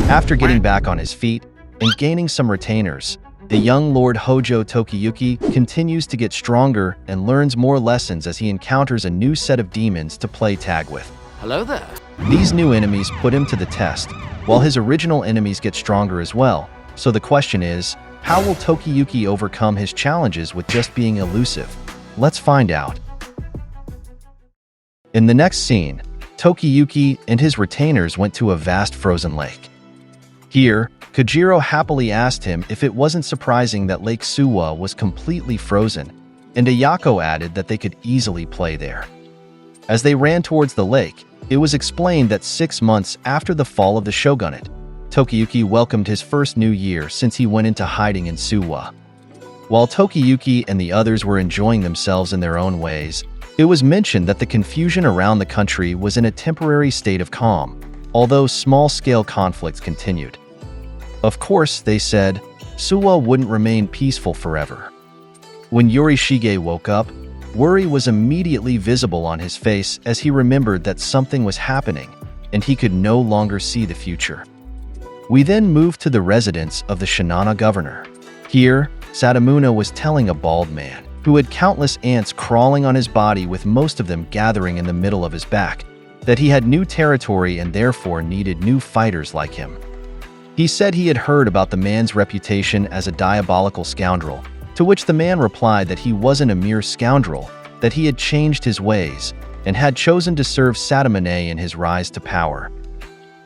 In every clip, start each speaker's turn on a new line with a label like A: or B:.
A: After getting back on his feet and gaining some retainers, the young Lord Hojo Tokiyuki continues to get stronger and learns more lessons as he encounters a new set of demons to play tag with.
B: Hello there.
A: These new enemies put him to the test, while his original enemies get stronger as well. So the question is, how will Tokiyuki overcome his challenges with just being elusive? Let's find out. In the next scene, Tokiyuki and his retainers went to a vast frozen lake. Here, Kojiro happily asked him if it wasn't surprising that Lake Suwa was completely frozen, and Ayako added that they could easily play there. As they ran towards the lake, it was explained that 6 months after the fall of the shogunate, Tokiyuki welcomed his first new year since he went into hiding in Suwa. While Tokiyuki and the others were enjoying themselves in their own ways, it was mentioned that the confusion around the country was in a temporary state of calm, although small-scale conflicts continued. Of course, they said, Suwa wouldn't remain peaceful forever. When Yorishige woke up, worry was immediately visible on his face as he remembered that something was happening and he could no longer see the future. We then moved to the residence of the Shinano governor. Here, Sadamuna was telling a bald man, who had countless ants crawling on his body with most of them gathering in the middle of his back, that he had new territory and therefore needed new fighters like him. He said he had heard about the man's reputation as a diabolical scoundrel, to which the man replied that he wasn't a mere scoundrel, that he had changed his ways, and had chosen to serve Sadamune in his rise to power.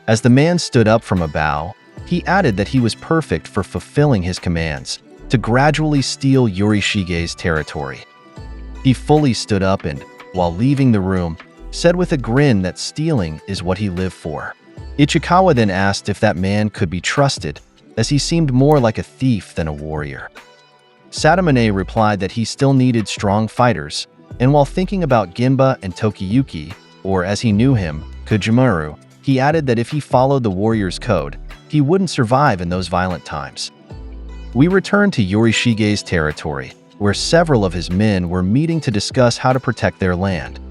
A: As the man stood up from a bow, he added that he was perfect for fulfilling his commands, to gradually steal Yorishige's territory. He fully stood up and, while leaving the room, said with a grin that stealing is what he lived for. Ichikawa then asked if that man could be trusted, as he seemed more like a thief than a warrior. Sadamune replied that he still needed strong fighters, and while thinking about Ginba and Tokiyuki, or as he knew him, Kojimaru, he added that if he followed the warrior's code, he wouldn't survive in those violent times. We returned to Yorishige's territory, where several of his men were meeting to discuss how to protect their land.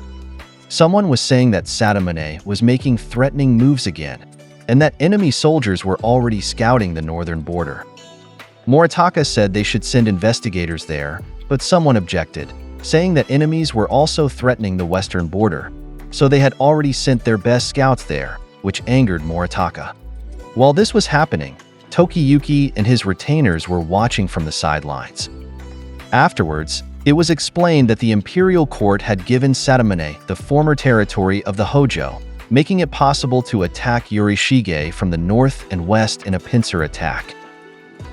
A: Someone was saying that Sadamune was making threatening moves again, and that enemy soldiers were already scouting the northern border. Moritaka said they should send investigators there, but someone objected, saying that enemies were also threatening the western border, so they had already sent their best scouts there, which angered Moritaka. While this was happening, Tokiyuki and his retainers were watching from the sidelines. Afterwards, it was explained that the imperial court had given Sadamune the former territory of the Hojo, making it possible to attack Yorishige from the north and west in a pincer attack.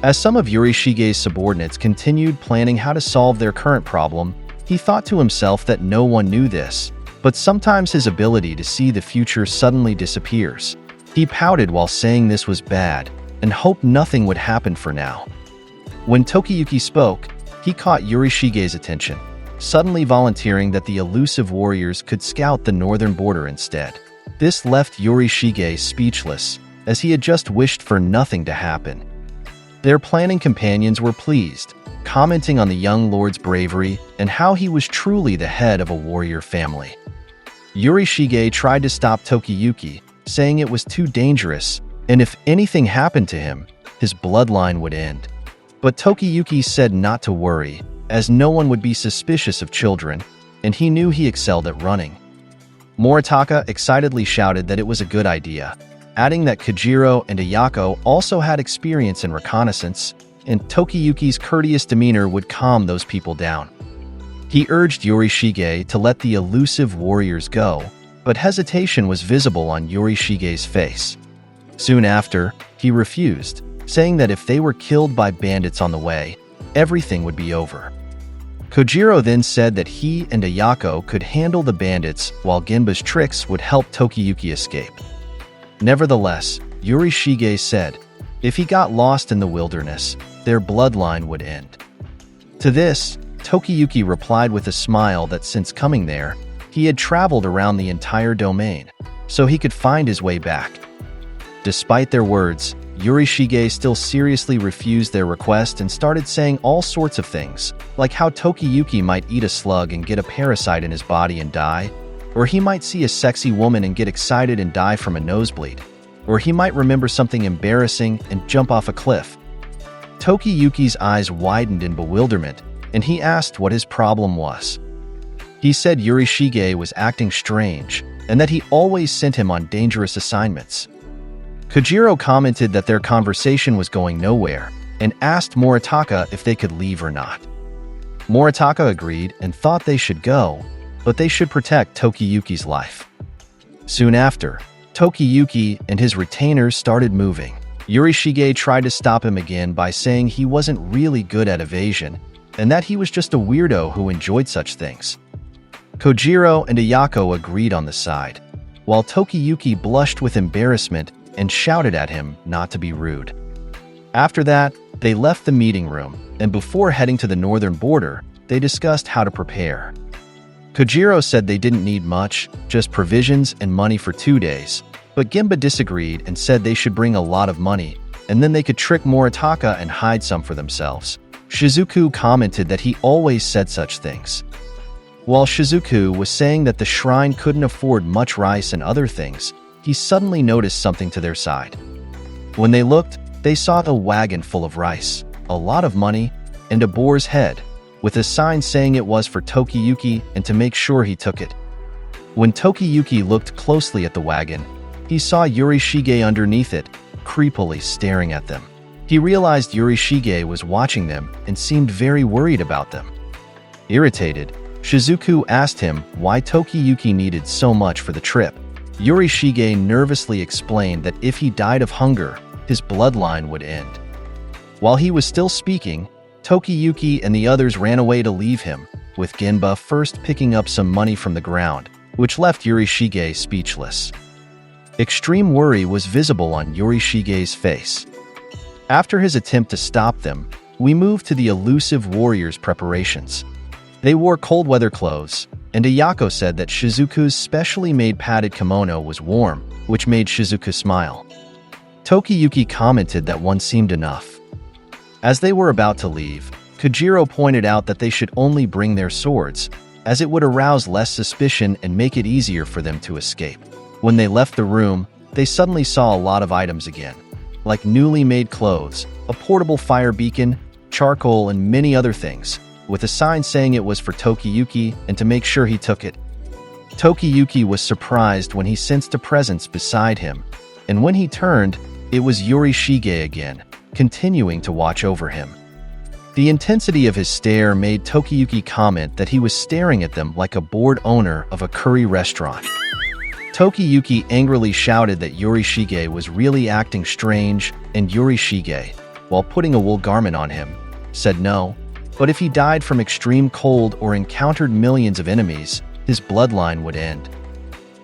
A: As some of Yorishige's subordinates continued planning how to solve their current problem, he thought to himself that no one knew this, but sometimes his ability to see the future suddenly disappears. He pouted while saying this was bad, and hoped nothing would happen for now. When Tokiyuki spoke, he caught Yorishige's attention, suddenly volunteering that the elusive warriors could scout the northern border instead. This left Yorishige speechless, as he had just wished for nothing to happen. Their planning companions were pleased, commenting on the young lord's bravery and how he was truly the head of a warrior family. Yorishige tried to stop Tokiyuki, saying it was too dangerous, and if anything happened to him, his bloodline would end. But Tokiyuki said not to worry, as no one would be suspicious of children, and he knew he excelled at running. Moritaka excitedly shouted that it was a good idea, adding that Kojiro and Ayako also had experience in reconnaissance, and Tokiyuki's courteous demeanor would calm those people down. He urged Yorishige to let the elusive warriors go, but hesitation was visible on Yorishige's face. Soon after, he refused, saying that if they were killed by bandits on the way, everything would be over. Kojiro then said that he and Ayako could handle the bandits while Ginba's tricks would help Tokiyuki escape. Nevertheless, Yorishige said, if he got lost in the wilderness, their bloodline would end. To this, Tokiyuki replied with a smile that since coming there, he had traveled around the entire domain, so he could find his way back. Despite their words, Yorishige still seriously refused their request and started saying all sorts of things, like how Tokiyuki might eat a slug and get a parasite in his body and die, or he might see a sexy woman and get excited and die from a nosebleed, or he might remember something embarrassing and jump off a cliff. Tokiyuki's eyes widened in bewilderment, and he asked what his problem was. He said Yorishige was acting strange, and that he always sent him on dangerous assignments. Kojiro commented that their conversation was going nowhere, and asked Moritaka if they could leave or not. Moritaka agreed and thought they should go, but they should protect Tokiyuki's life. Soon after, Tokiyuki and his retainers started moving. Yorishige tried to stop him again by saying he wasn't really good at evasion, and that he was just a weirdo who enjoyed such things. Kojiro and Ayako agreed on the side, while Tokiyuki blushed with embarrassment and shouted at him not to be rude. After that, they left the meeting room, and before heading to the northern border, they discussed how to prepare. Kojiro said they didn't need much, just provisions and money for 2 days, but Ginba disagreed and said they should bring a lot of money, and then they could trick Moritaka and hide some for themselves. Shizuku commented that he always said such things. While Shizuku was saying that the shrine couldn't afford much rice and other things, he suddenly noticed something to their side. When they looked, they saw a wagon full of rice, a lot of money, and a boar's head, with a sign saying it was for Tokiyuki and to make sure he took it. When Tokiyuki looked closely at the wagon, he saw Yorishige underneath it, creepily staring at them. He realized Yorishige was watching them and seemed very worried about them. Irritated, Shizuku asked him why Tokiyuki needed so much for the trip. Yorishige nervously explained that if he died of hunger, his bloodline would end. While he was still speaking, Tokiyuki and the others ran away to leave him, with Ginba first picking up some money from the ground, which left Yorishige speechless. Extreme worry was visible on Yorishige's face. After his attempt to stop them, we moved to the Elusive warriors' preparations. They wore cold weather clothes, and Ayako said that Shizuku's specially made padded kimono was warm, which made Shizuku smile. Tokiyuki commented that one seemed enough. As they were about to leave, Kojiro pointed out that they should only bring their swords, as it would arouse less suspicion and make it easier for them to escape. When they left the room, they suddenly saw a lot of items again, like newly made clothes, a portable fire beacon, charcoal, and many other things, with a sign saying it was for Tokiyuki and to make sure he took it. Tokiyuki was surprised when he sensed a presence beside him, and when he turned, it was Yorishige again, continuing to watch over him. The intensity of his stare made Tokiyuki comment that he was staring at them like a bored owner of a curry restaurant. Tokiyuki angrily shouted that Yorishige was really acting strange, and Yorishige, while putting a wool garment on him, said no, but if he died from extreme cold or encountered millions of enemies, his bloodline would end.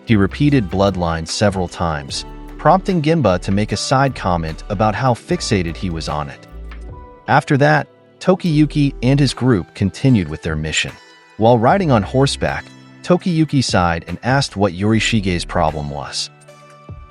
A: He repeated bloodline several times, prompting Ginba to make a side comment about how fixated he was on it. After that, Tokiyuki and his group continued with their mission. While riding on horseback, Tokiyuki sighed and asked what Yorishige's problem was.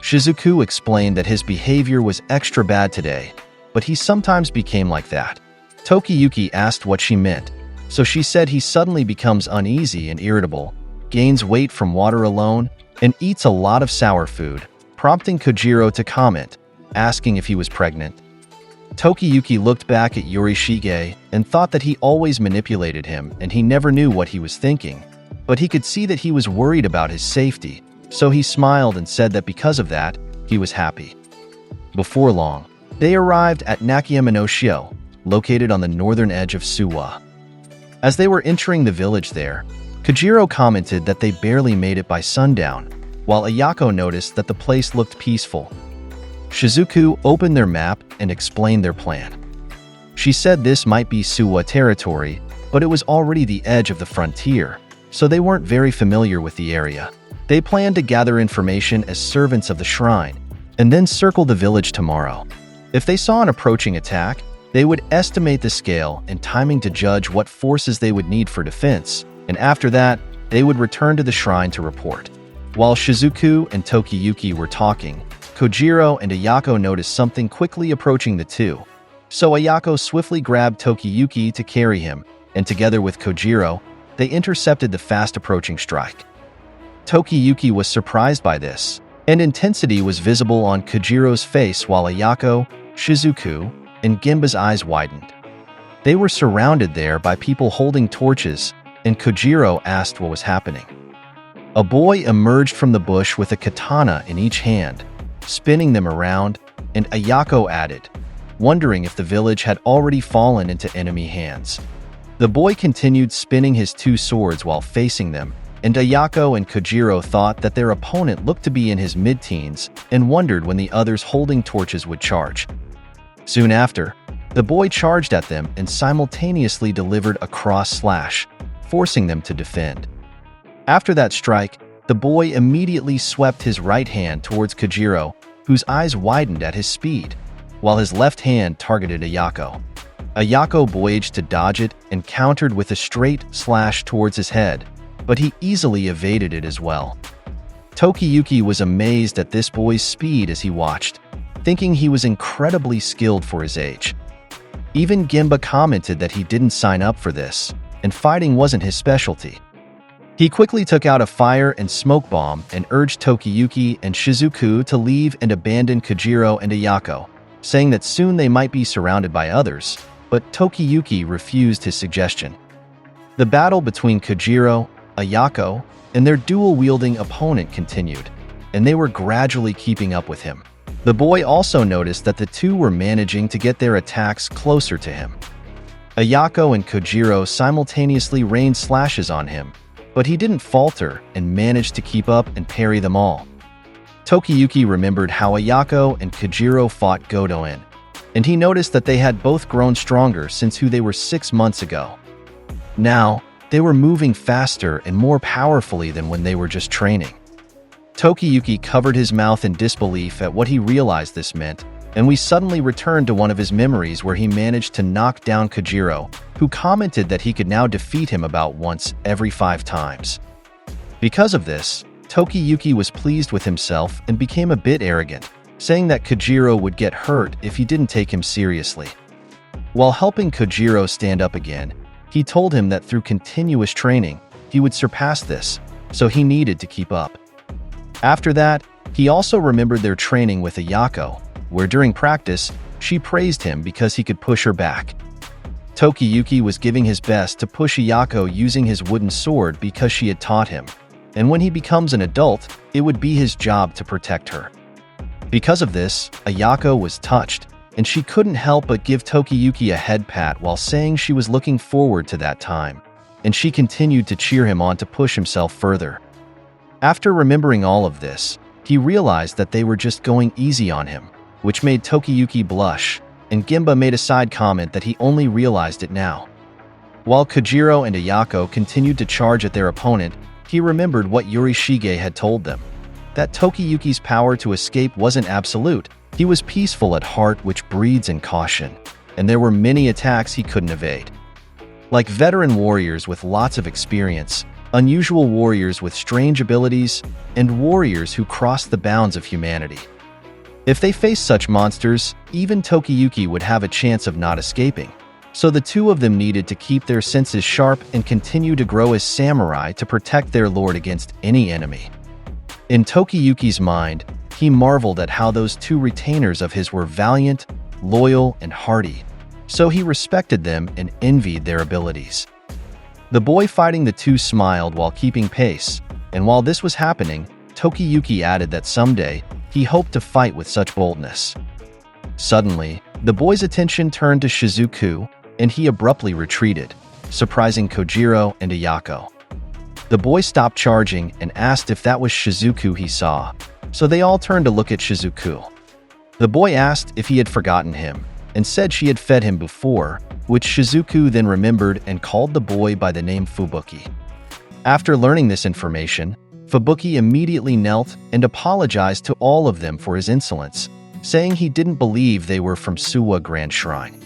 A: Shizuku explained that his behavior was extra bad today, but he sometimes became like that. Tokiyuki asked what she meant, so she said he suddenly becomes uneasy and irritable, gains weight from water alone, and eats a lot of sour food, prompting Kojiro to comment, asking if he was pregnant. Tokiyuki looked back at Yorishige and thought that he always manipulated him and he never knew what he was thinking, but he could see that he was worried about his safety, so he smiled and said that because of that, he was happy. Before long, they arrived at Nakayama-no-Shio, located on the northern edge of Suwa. As they were entering the village there, Kojiro commented that they barely made it by sundown, while Ayako noticed that the place looked peaceful. Shizuku opened their map and explained their plan. She said this might be Suwa territory, but it was already the edge of the frontier, so they weren't very familiar with the area. They planned to gather information as servants of the shrine, and then circle the village tomorrow. If they saw an approaching attack, they would estimate the scale and timing to judge what forces they would need for defense, and after that, they would return to the shrine to report. While Shizuku and Tokiyuki were talking, Kojiro and Ayako noticed something quickly approaching the two. So Ayako swiftly grabbed Tokiyuki to carry him, and together with Kojiro, they intercepted the fast-approaching strike. Tokiyuki was surprised by this, and intensity was visible on Kojiro's face while Ayako, Shizuku, and Gimba's eyes widened. They were surrounded there by people holding torches, and Kojiro asked what was happening. A boy emerged from the bush with a katana in each hand, spinning them around, and Ayako added, wondering if the village had already fallen into enemy hands. The boy continued spinning his two swords while facing them, and Ayako and Kojiro thought that their opponent looked to be in his mid-teens and wondered when the others holding torches would charge. Soon after, the boy charged at them and simultaneously delivered a cross slash, forcing them to defend. After that strike, the boy immediately swept his right hand towards Kojiro, whose eyes widened at his speed, while his left hand targeted Ayako. Ayako boyaged to dodge it and countered with a straight slash towards his head, but he easily evaded it as well. Tokiyuki was amazed at this boy's speed as he watched, thinking he was incredibly skilled for his age. Even Gimba commented that he didn't sign up for this, and fighting wasn't his specialty. He quickly took out a fire and smoke bomb and urged Tokiyuki and Shizuku to leave and abandon Kojiro and Ayako, saying that soon they might be surrounded by others, but Tokiyuki refused his suggestion. The battle between Kojiro, Ayako, and their dual-wielding opponent continued, and they were gradually keeping up with him. The boy also noticed that the two were managing to get their attacks closer to him. Ayako and Kojiro simultaneously rained slashes on him, but he didn't falter and managed to keep up and parry them all. Tokiyuki remembered how Ayako and Kojiro fought Godoin, and he noticed that they had both grown stronger since who they were 6 months ago. Now, they were moving faster and more powerfully than when they were just training. Tokiyuki covered his mouth in disbelief at what he realized this meant, and we suddenly returned to one of his memories where he managed to knock down Kojiro, who commented that he could now defeat him about once every 5 times. Because of this, Tokiyuki was pleased with himself and became a bit arrogant, saying that Kojiro would get hurt if he didn't take him seriously. While helping Kojiro stand up again, he told him that through continuous training, he would surpass this, so he needed to keep up. After that, he also remembered their training with Ayako, where during practice, she praised him because he could push her back. Tokiyuki was giving his best to push Ayako using his wooden sword because she had taught him, and when he becomes an adult, it would be his job to protect her. Because of this, Ayako was touched, and she couldn't help but give Tokiyuki a head pat while saying she was looking forward to that time, and she continued to cheer him on to push himself further. After remembering all of this, he realized that they were just going easy on him, which made Tokiyuki blush, and Gimba made a side comment that he only realized it now. While Kojiro and Ayako continued to charge at their opponent, he remembered what Yorishige had told them, that Tokiyuki's power to escape wasn't absolute. He was peaceful at heart, which breeds in caution, and there were many attacks he couldn't evade. Like veteran warriors with lots of experience, unusual warriors with strange abilities, and warriors who crossed the bounds of humanity. If they faced such monsters, even Tokiyuki would have a chance of not escaping, so the two of them needed to keep their senses sharp and continue to grow as samurai to protect their lord against any enemy. In Tokiyuki's mind, he marveled at how those two retainers of his were valiant, loyal, and hardy, so he respected them and envied their abilities. The boy fighting the two smiled while keeping pace, and while this was happening, Tokiyuki added that someday, he hoped to fight with such boldness. Suddenly, the boy's attention turned to Shizuku, and he abruptly retreated, surprising Kojiro and Ayako. The boy stopped charging and asked if that was Shizuku he saw, so they all turned to look at Shizuku. The boy asked if he had forgotten him, and said she had fed him before, which Shizuku then remembered and called the boy by the name Fubuki. After learning this information, Fubuki immediately knelt and apologized to all of them for his insolence, saying he didn't believe they were from Suwa Grand Shrine.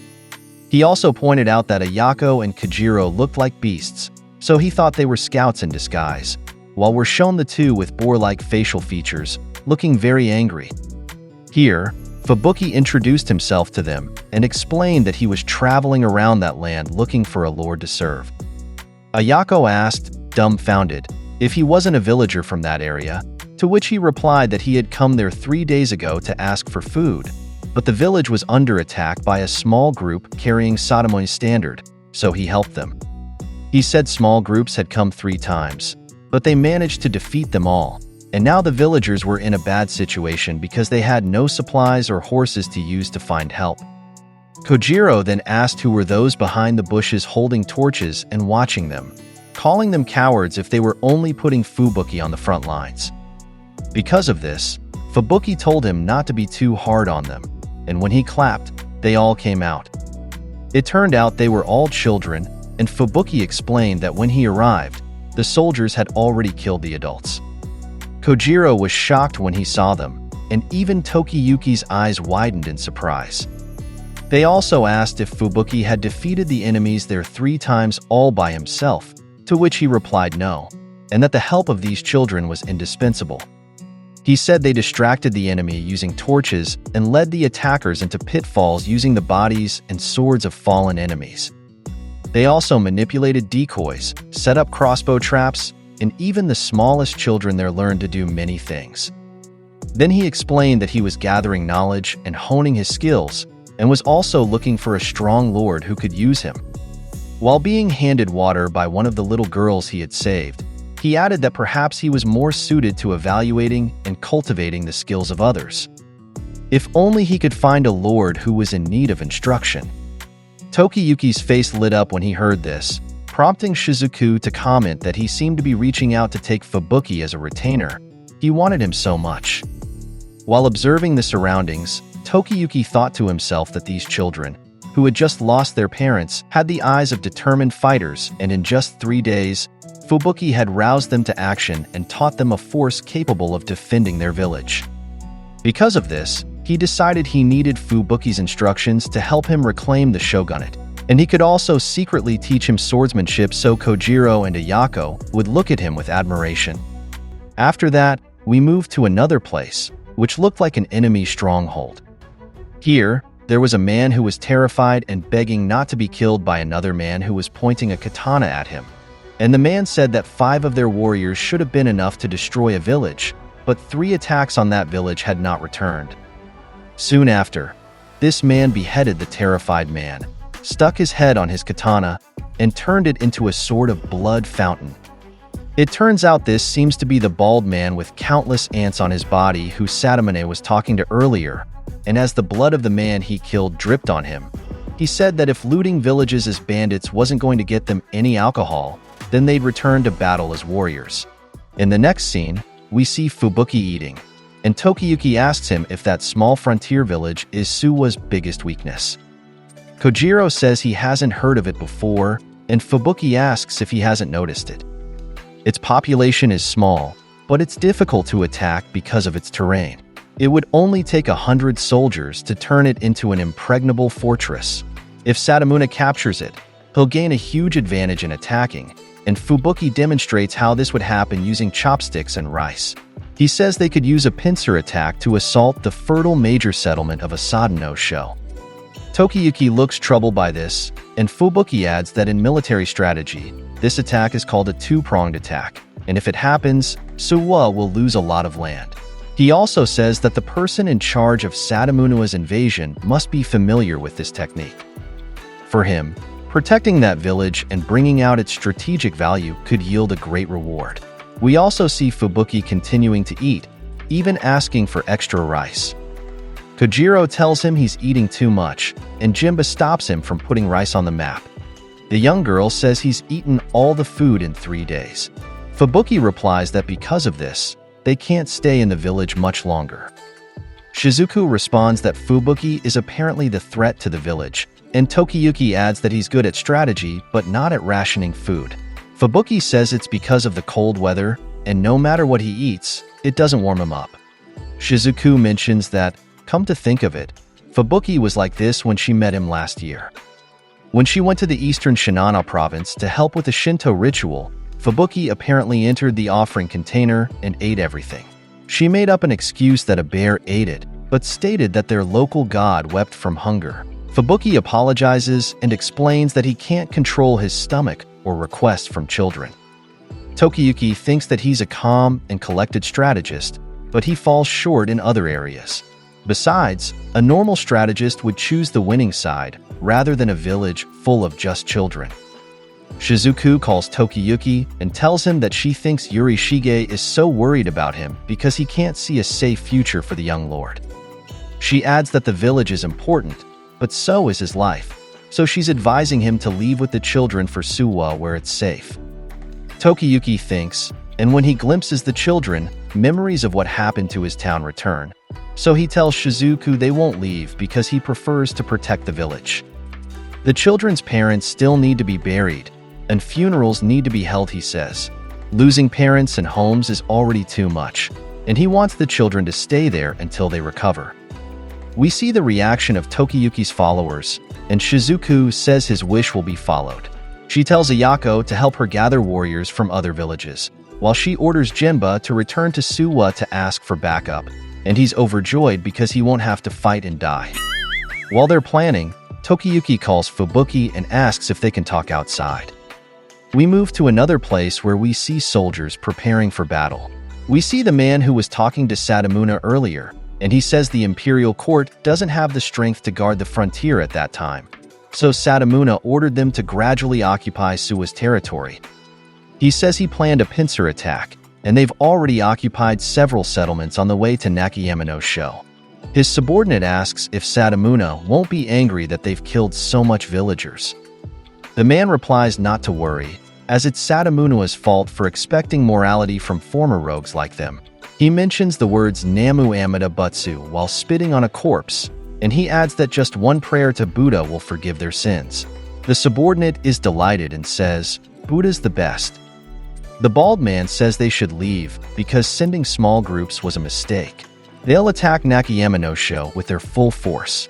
A: He also pointed out that Ayako and Kojiro looked like beasts, so he thought they were scouts in disguise, while we're shown the two with boar-like facial features, looking very angry. Here, Fubuki introduced himself to them and explained that he was traveling around that land looking for a lord to serve. Ayako asked, dumbfounded, if he wasn't a villager from that area, to which he replied that he had come there 3 days ago to ask for food, but the village was under attack by a small group carrying Sodomoy's standard, so he helped them. He said small groups had come 3 times, but they managed to defeat them all, and now the villagers were in a bad situation because they had no supplies or horses to use to find help. Kojiro then asked who were those behind the bushes holding torches and watching them, calling them cowards if they were only putting Fubuki on the front lines. Because of this, Fubuki told him not to be too hard on them, and when he clapped, they all came out. It turned out they were all children, and Fubuki explained that when he arrived, the soldiers had already killed the adults. Kojiro was shocked when he saw them, and even Tokiyuki's eyes widened in surprise. They also asked if Fubuki had defeated the enemies there 3 times all by himself, to which he replied no, and that the help of these children was indispensable. He said they distracted the enemy using torches and led the attackers into pitfalls using the bodies and swords of fallen enemies. They also manipulated decoys, set up crossbow traps, and even the smallest children there learned to do many things. Then he explained that he was gathering knowledge and honing his skills, and was also looking for a strong lord who could use him. While being handed water by one of the little girls he had saved, he added that perhaps he was more suited to evaluating and cultivating the skills of others. If only he could find a lord who was in need of instruction. Tokiyuki's face lit up when he heard this, prompting Shizuku to comment that he seemed to be reaching out to take Fubuki as a retainer. He wanted him so much. While observing the surroundings, Tokiyuki thought to himself that these children, who had just lost their parents, had the eyes of determined fighters, and in just 3 days, Fubuki had roused them to action and taught them a force capable of defending their village. Because of this, he decided he needed Fubuki's instructions to help him reclaim the shogunate, and he could also secretly teach him swordsmanship so Kojiro and Ayako would look at him with admiration. After that, we moved to another place, which looked like an enemy stronghold. Here, there was a man who was terrified and begging not to be killed by another man who was pointing a katana at him. And the man said that 5 of their warriors should have been enough to destroy a village, but 3 attacks on that village had not returned. Soon after, this man beheaded the terrified man, stuck his head on his katana, and turned it into a sort of blood fountain. It turns out this seems to be the bald man with countless ants on his body who Satomune was talking to earlier, and as the blood of the man he killed dripped on him, he said that if looting villages as bandits wasn't going to get them any alcohol, then they'd return to battle as warriors. In the next scene, we see Fubuki eating, and Tokiyuki asks him if that small frontier village is Suwa's biggest weakness. Kojiro says he hasn't heard of it before, and Fubuki asks if he hasn't noticed it. Its population is small, but it's difficult to attack because of its terrain. It would only take 100 soldiers to turn it into an impregnable fortress. If Satomune captures it, he'll gain a huge advantage in attacking, and Fubuki demonstrates how this would happen using chopsticks and rice. He says they could use a pincer attack to assault the fertile major settlement of Asadano Sho. Tokiyuki looks troubled by this, and Fubuki adds that in military strategy, this attack is called a 2-pronged attack, and if it happens, Suwa will lose a lot of land. He also says that the person in charge of Satomune's invasion must be familiar with this technique. For him, protecting that village and bringing out its strategic value could yield a great reward. We also see Fubuki continuing to eat, even asking for extra rice. Kojiro tells him he's eating too much, and Jimba stops him from putting rice on the map. The young girl says he's eaten all the food in 3 days. Fubuki replies that because of this, they can't stay in the village much longer. Shizuku responds that Fubuki is apparently the threat to the village, and Tokiyuki adds that he's good at strategy but not at rationing food. Fubuki says it's because of the cold weather, and no matter what he eats, it doesn't warm him up. Shizuku mentions that, come to think of it, Fubuki was like this when she met him last year. When she went to the eastern Shinano province to help with the Shinto ritual, Fubuki apparently entered the offering container and ate everything. She made up an excuse that a bear ate it, but stated that their local god wept from hunger. Fubuki apologizes and explains that he can't control his stomach or requests from children. Tokiyuki thinks that he's a calm and collected strategist, but he falls short in other areas. Besides, a normal strategist would choose the winning side rather than a village full of just children. Shizuku calls Tokiyuki and tells him that she thinks Yurishige is so worried about him because he can't see a safe future for the young lord. She adds that the village is important, but so is his life, so she's advising him to leave with the children for Suwa where it's safe. Tokiyuki thinks, and when he glimpses the children, memories of what happened to his town return. So he tells Shizuku they won't leave because he prefers to protect the village. The children's parents still need to be buried, and funerals need to be held, he says. Losing parents and homes is already too much, and he wants the children to stay there until they recover. We see the reaction of Tokiyuki's followers, and Shizuku says his wish will be followed. She tells Ayako to help her gather warriors from other villages, while she orders Jinba to return to Suwa to ask for backup, and he's overjoyed because he won't have to fight and die. While they're planning, Tokiyuki calls Fubuki and asks if they can talk outside. We move to another place where we see soldiers preparing for battle. We see the man who was talking to Sadamuna earlier, and he says the imperial court doesn't have the strength to guard the frontier at that time. So Sadamuna ordered them to gradually occupy Suwa's territory. He says he planned a pincer attack, and they've already occupied several settlements on the way to Nakayamano's show. His subordinate asks if Sadamuna won't be angry that they've killed so much villagers. The man replies not to worry, as it's Sadamuna's fault for expecting morality from former rogues like them. He mentions the words Namu Amida Butsu while spitting on a corpse, and he adds that just one prayer to Buddha will forgive their sins. The subordinate is delighted and says, "Buddha's the best." The bald man says they should leave because sending small groups was a mistake. They'll attack Nakayamano's show with their full force.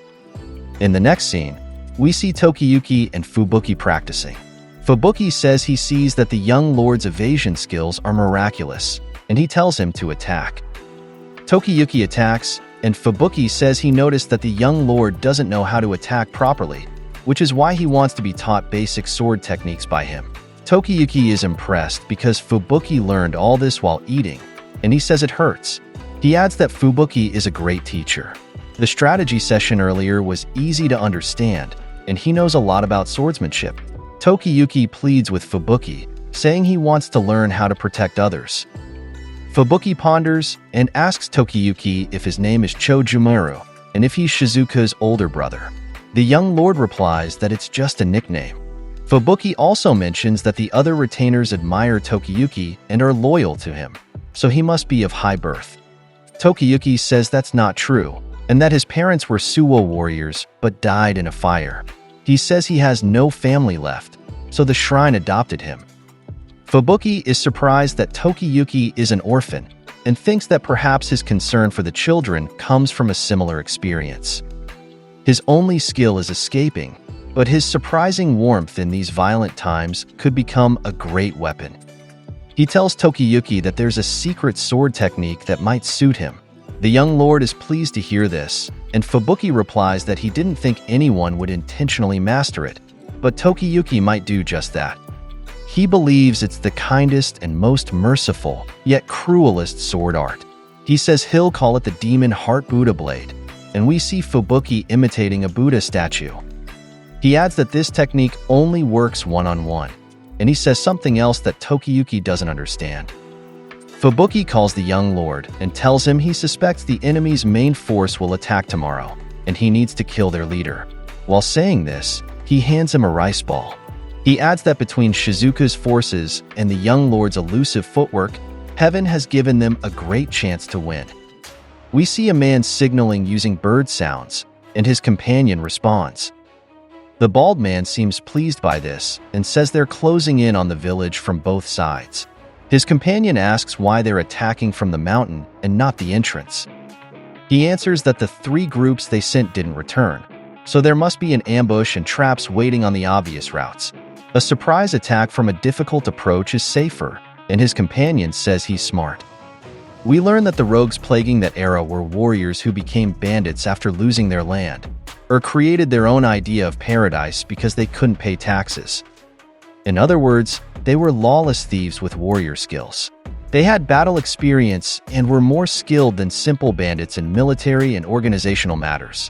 A: In the next scene, we see Tokiyuki and Fubuki practicing. Fubuki says he sees that the young lord's evasion skills are miraculous, and he tells him to attack. Tokiyuki attacks, and Fubuki says he noticed that the young lord doesn't know how to attack properly, which is why he wants to be taught basic sword techniques by him. Tokiyuki is impressed because Fubuki learned all this while eating, and he says it hurts. He adds that Fubuki is a great teacher. The strategy session earlier was easy to understand, and he knows a lot about swordsmanship. Tokiyuki pleads with Fubuki, saying he wants to learn how to protect others. Fubuki ponders and asks Tokiyuki if his name is Chojumaru and if he's Shizuka's older brother. The young lord replies that it's just a nickname. Fubuki also mentions that the other retainers admire Tokiyuki and are loyal to him, so he must be of high birth. Tokiyuki says that's not true, and that his parents were Suwa warriors but died in a fire. He says he has no family left, so the shrine adopted him. Fubuki is surprised that Tokiyuki is an orphan and thinks that perhaps his concern for the children comes from a similar experience. His only skill is escaping, but his surprising warmth in these violent times could become a great weapon. He tells Tokiyuki that there's a secret sword technique that might suit him. The young lord is pleased to hear this, and Fubuki replies that he didn't think anyone would intentionally master it, but Tokiyuki might do just that. He believes it's the kindest and most merciful, yet cruelest sword art. He says he'll call it the Demon Heart Buddha Blade, and we see Fubuki imitating a Buddha statue. He adds that this technique only works one-on-one, and he says something else that Tokiyuki doesn't understand. Fubuki calls the young lord and tells him he suspects the enemy's main force will attack tomorrow, and he needs to kill their leader. While saying this, he hands him a rice ball. He adds that between Shizuka's forces and the young lord's elusive footwork, heaven has given them a great chance to win. We see a man signaling using bird sounds, and his companion responds. The bald man seems pleased by this and says they're closing in on the village from both sides. His companion asks why they're attacking from the mountain and not the entrance. He answers that the 3 groups they sent didn't return, so there must be an ambush and traps waiting on the obvious routes. A surprise attack from a difficult approach is safer, and his companion says he's smart. We learn that the rogues plaguing that era were warriors who became bandits after losing their land, or created their own idea of paradise because they couldn't pay taxes. In other words, they were lawless thieves with warrior skills. They had battle experience and were more skilled than simple bandits in military and organizational matters.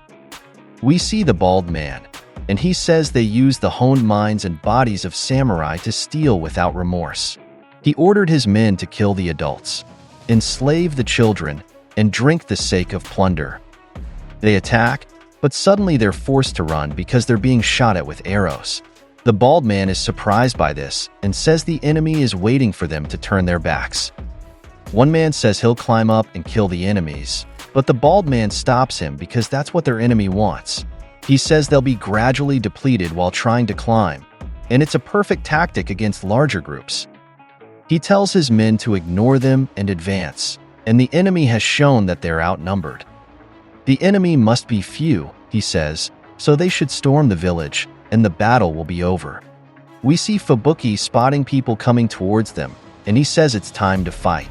A: We see the bald man, and he says they used the honed minds and bodies of samurai to steal without remorse. He ordered his men to kill the adults, enslave the children, and drink the sake of plunder. They attack, but suddenly they're forced to run because they're being shot at with arrows. The bald man is surprised by this and says the enemy is waiting for them to turn their backs. One man says he'll climb up and kill the enemies, but the bald man stops him because that's what their enemy wants. He says they'll be gradually depleted while trying to climb, and it's a perfect tactic against larger groups. He tells his men to ignore them and advance, and the enemy has shown that they're outnumbered. The enemy must be few, he says, so they should storm the village, and the battle will be over. We see Fubuki spotting people coming towards them, and he says it's time to fight.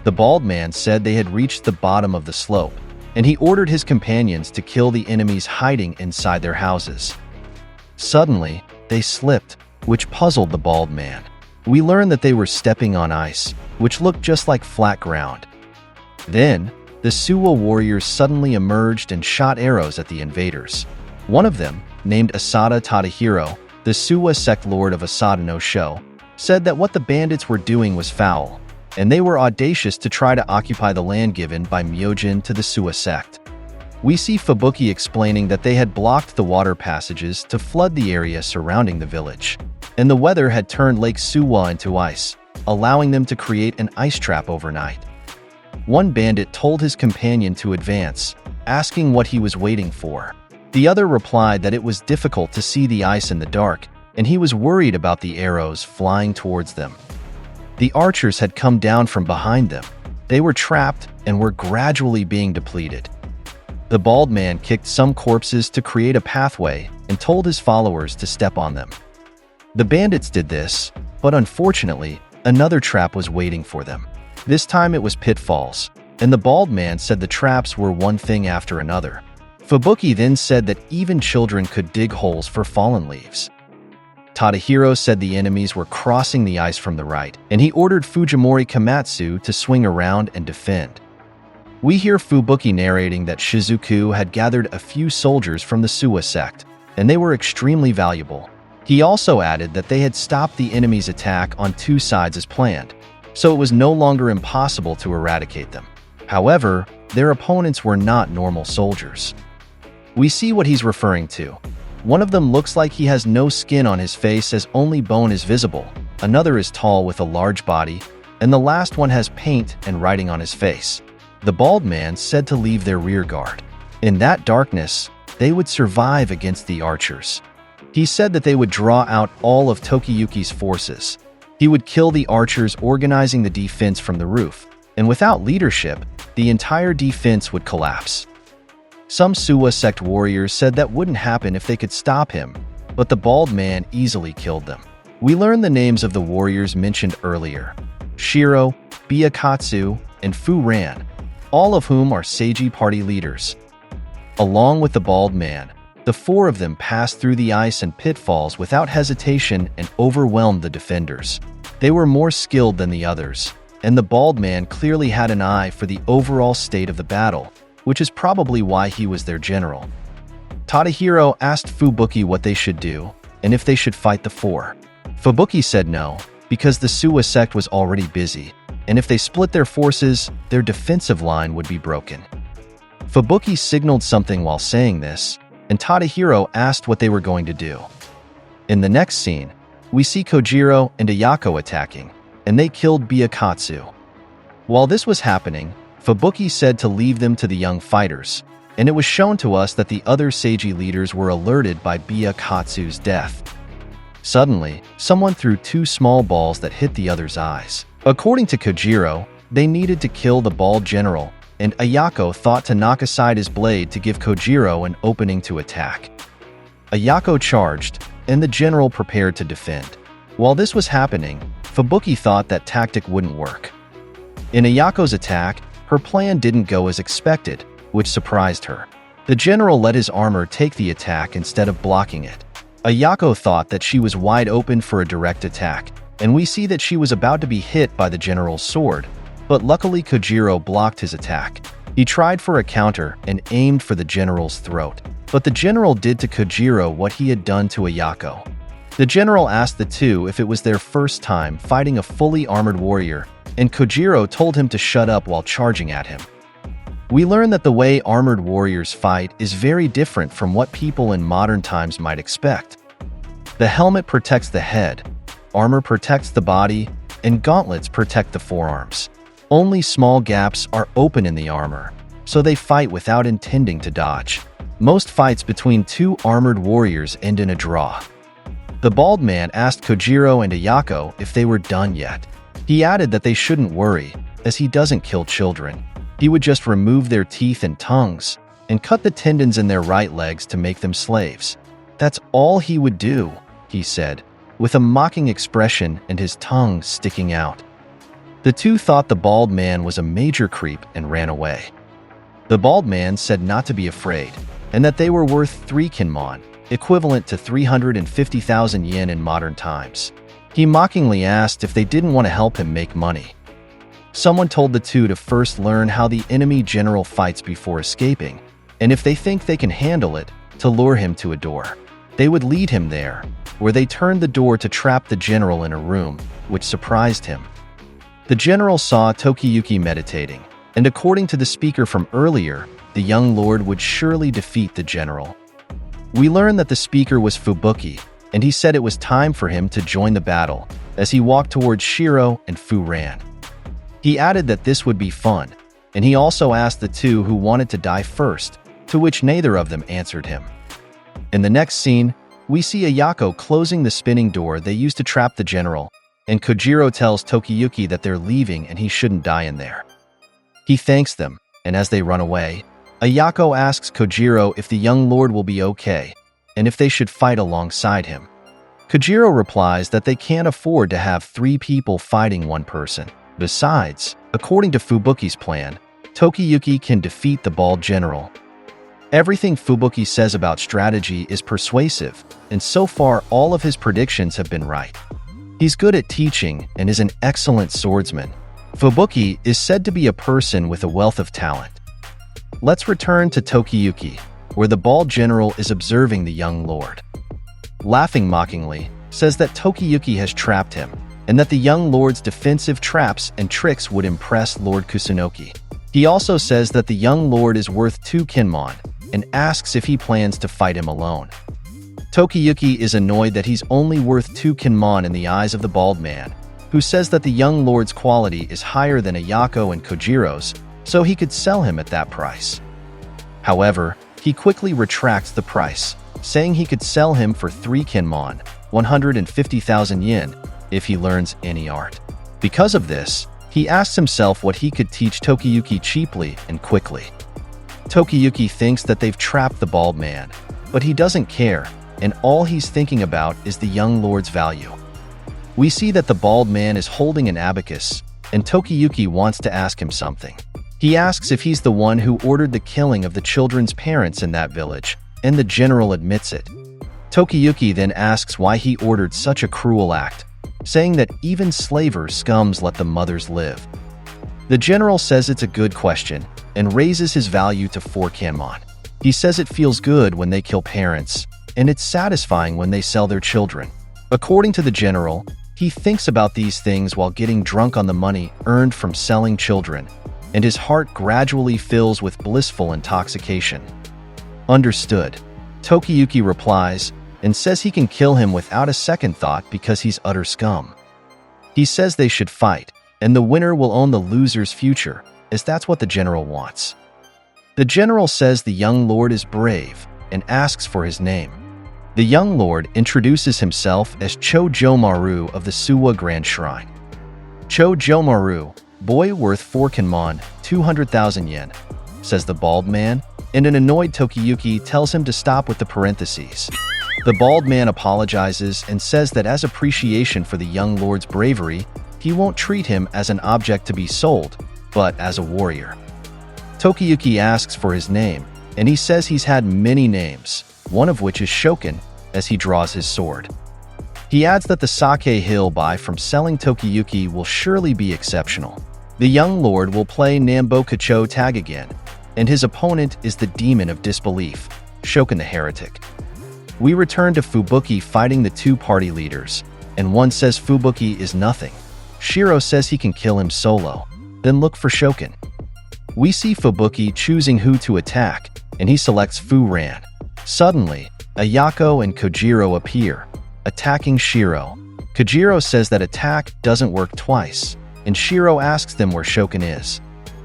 A: The bald man said they had reached the bottom of the slope, and he ordered his companions to kill the enemies hiding inside their houses. Suddenly, they slipped, which puzzled the bald man. We learn that they were stepping on ice, which looked just like flat ground. Then, the Suwa warriors suddenly emerged and shot arrows at the invaders. One of them, named Asada Tadahiro, the Suwa sect lord of Asada no Sho, said that what the bandits were doing was foul, and they were audacious to try to occupy the land given by Myojin to the Suwa sect. We see Fubuki explaining that they had blocked the water passages to flood the area surrounding the village, and the weather had turned Lake Suwa into ice, allowing them to create an ice trap overnight. One bandit told his companion to advance, asking what he was waiting for. The other replied that it was difficult to see the ice in the dark, and he was worried about the arrows flying towards them. The archers had come down from behind them. They were trapped and were gradually being depleted. The bald man kicked some corpses to create a pathway and told his followers to step on them. The bandits did this, but unfortunately, another trap was waiting for them. This time it was pitfalls, and the bald man said the traps were one thing after another. Fubuki then said that even children could dig holes for fallen leaves. Tadahiro said the enemies were crossing the ice from the right, and he ordered Fujimori Kamatsu to swing around and defend. We hear Fubuki narrating that Shizuku had gathered a few soldiers from the Suwa sect, and they were extremely valuable. He also added that they had stopped the enemy's attack on two sides as planned, so it was no longer impossible to eradicate them. However, their opponents were not normal soldiers. We see what he's referring to. One of them looks like he has no skin on his face as only bone is visible, another is tall with a large body, and the last one has paint and writing on his face. The bald man said to leave their rear guard. In that darkness, they would survive against the archers. He said that they would draw out all of Tokiyuki's forces. He would kill the archers organizing the defense from the roof, and without leadership, the entire defense would collapse. Some Suwa sect warriors said that wouldn't happen if they could stop him, but the bald man easily killed them. We learn the names of the warriors mentioned earlier: Shiro, Byakuya, and Fu Ran, all of whom are Seiji party leaders. Along with the bald man, the four of them passed through the ice and pitfalls without hesitation and overwhelmed the defenders. They were more skilled than the others, and the bald man clearly had an eye for the overall state of the battle, which is probably why he was their general. Tadahiro asked Fubuki what they should do, and if they should fight the four. Fubuki said no, because the Suwa sect was already busy, and if they split their forces, their defensive line would be broken. Fubuki signaled something while saying this, and Tadahiro asked what they were going to do. In the next scene, we see Kojiro and Ayako attacking, and they killed Byakuya. While this was happening, Fubuki said to leave them to the young fighters, and it was shown to us that the other Seiji leaders were alerted by Byakuya's death. Suddenly, someone threw two small balls that hit the other's eyes. According to Kojiro, they needed to kill the bald general, and Ayako thought to knock aside his blade to give Kojiro an opening to attack. Ayako charged, and the general prepared to defend. While this was happening, Fubuki thought that tactic wouldn't work. In Ayako's attack, her plan didn't go as expected, which surprised her. The general let his armor take the attack instead of blocking it. Ayako thought that she was wide open for a direct attack, and we see that she was about to be hit by the general's sword, but luckily Kojiro blocked his attack. He tried for a counter and aimed for the general's throat, but the general did to Kojiro what he had done to Ayako. The general asked the two if it was their first time fighting a fully armored warrior, and Kojiro told him to shut up while charging at him. We learn that the way armored warriors fight is very different from what people in modern times might expect. The helmet protects the head, armor protects the body, and gauntlets protect the forearms. Only small gaps are open in the armor, so they fight without intending to dodge. Most fights between two armored warriors end in a draw. The bald man asked Kojiro and Ayako if they were done yet. He added that they shouldn't worry, as he doesn't kill children. He would just remove their teeth and tongues, and cut the tendons in their right legs to make them slaves. That's all he would do, he said, with a mocking expression and his tongue sticking out. The two thought the bald man was a major creep and ran away. The bald man said not to be afraid, and that they were worth 3 kinmon, equivalent to 350,000 yen in modern times. He mockingly asked if they didn't want to help him make money. Someone told the two to first learn how the enemy general fights before escaping, and if they think they can handle it, to lure him to a door. They would lead him there, where they turned the door to trap the general in a room, which surprised him. The general saw Tokiyuki meditating, and according to the speaker from earlier, the young lord would surely defeat the general. We learn that the speaker was Fubuki, and he said it was time for him to join the battle, as he walked towards Shiro and Fu ran. He added that this would be fun, and he also asked the two who wanted to die first, to which neither of them answered him. In the next scene, we see Ayako closing the spinning door they used to trap the general, and Kojiro tells Tokiyuki that they're leaving and he shouldn't die in there. He thanks them, and as they run away, Ayako asks Kojiro if the young lord will be okay, and if they should fight alongside him. Kojiro replies that they can't afford to have 3 people fighting one person. Besides, according to Fubuki's plan, Tokiyuki can defeat the bald general. Everything Fubuki says about strategy is persuasive, and so far all of his predictions have been right. He's good at teaching and is an excellent swordsman. Fubuki is said to be a person with a wealth of talent. Let's return to Tokiyuki, where the bald general is observing the young lord. Laughing mockingly, says that Tokiyuki has trapped him, and that the young lord's defensive traps and tricks would impress Lord Kusunoki. He also says that the young lord is worth 2 kinmon, and asks if he plans to fight him alone. Tokiyuki is annoyed that he's only worth 2 kinmon in the eyes of the bald man, who says that the young lord's quality is higher than Ayako and Kojiro's, so he could sell him at that price. However, he quickly retracts the price, saying he could sell him for 3 kinmon, 150,000 yen, if he learns any art. Because of this, he asks himself what he could teach Tokiyuki cheaply and quickly. Tokiyuki thinks that they've trapped the bald man, but he doesn't care, and all he's thinking about is the young lord's value. We see that the bald man is holding an abacus, and Tokiyuki wants to ask him something. He asks if he's the one who ordered the killing of the children's parents in that village, and the general admits it. Tokiyuki then asks why he ordered such a cruel act, saying that even slaver scums let the mothers live. The general says it's a good question, and raises his value to 4 kinmon. He says it feels good when they kill parents, and it's satisfying when they sell their children. According to the general, he thinks about these things while getting drunk on the money earned from selling children, and his heart gradually fills with blissful intoxication. Understood. Tokiyuki replies, and says he can kill him without a second thought because he's utter scum. He says they should fight, and the winner will own the loser's future, as that's what the general wants. The general says the young lord is brave, and asks for his name. The young lord introduces himself as Chojomaru of the Suwa Grand Shrine. Chojomaru, boy worth 4 kinmon, 200,000 yen, says the bald man, and an annoyed Tokiyuki tells him to stop with the parentheses. The bald man apologizes and says that as appreciation for the young lord's bravery, he won't treat him as an object to be sold, but as a warrior. Tokiyuki asks for his name, and he says he's had many names, one of which is Shokin, as he draws his sword. He adds that the sake he'll buy from selling Tokiyuki will surely be exceptional. The young lord will play Nambokacho tag again, and his opponent is the demon of disbelief, Shokin the heretic. We return to Fubuki fighting the two party leaders, and one says Fubuki is nothing. Shiro says he can kill him solo, then look for Shokin. We see Fubuki choosing who to attack, and he selects Fu-Ran. Suddenly, Ayako and Kojiro appear, attacking Shiro. Kojiro says that attack doesn't work twice, and Shiro asks them where Shokin is.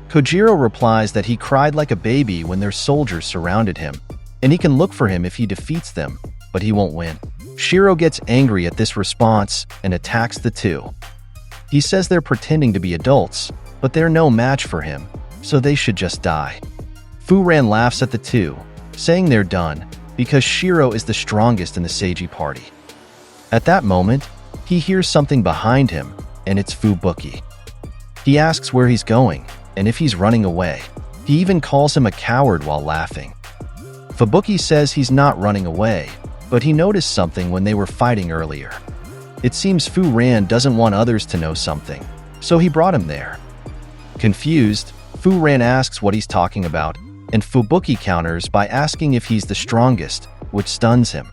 A: Kojiro replies that he cried like a baby when their soldiers surrounded him, and he can look for him if he defeats them, but he won't win. Shiro gets angry at this response and attacks the two. He says they're pretending to be adults, but they're no match for him, so they should just die. Fu-Ran laughs at the two, saying they're done, because Shiro is the strongest in the Seiji party. At that moment, he hears something behind him, and it's Fubuki. He asks where he's going, and if he's running away. He even calls him a coward while laughing. Fubuki says he's not running away, but he noticed something when they were fighting earlier. It seems Fu-Ran doesn't want others to know something, so he brought him there. Confused, Fu-Ran asks what he's talking about, and Fubuki counters by asking if he's the strongest, which stuns him.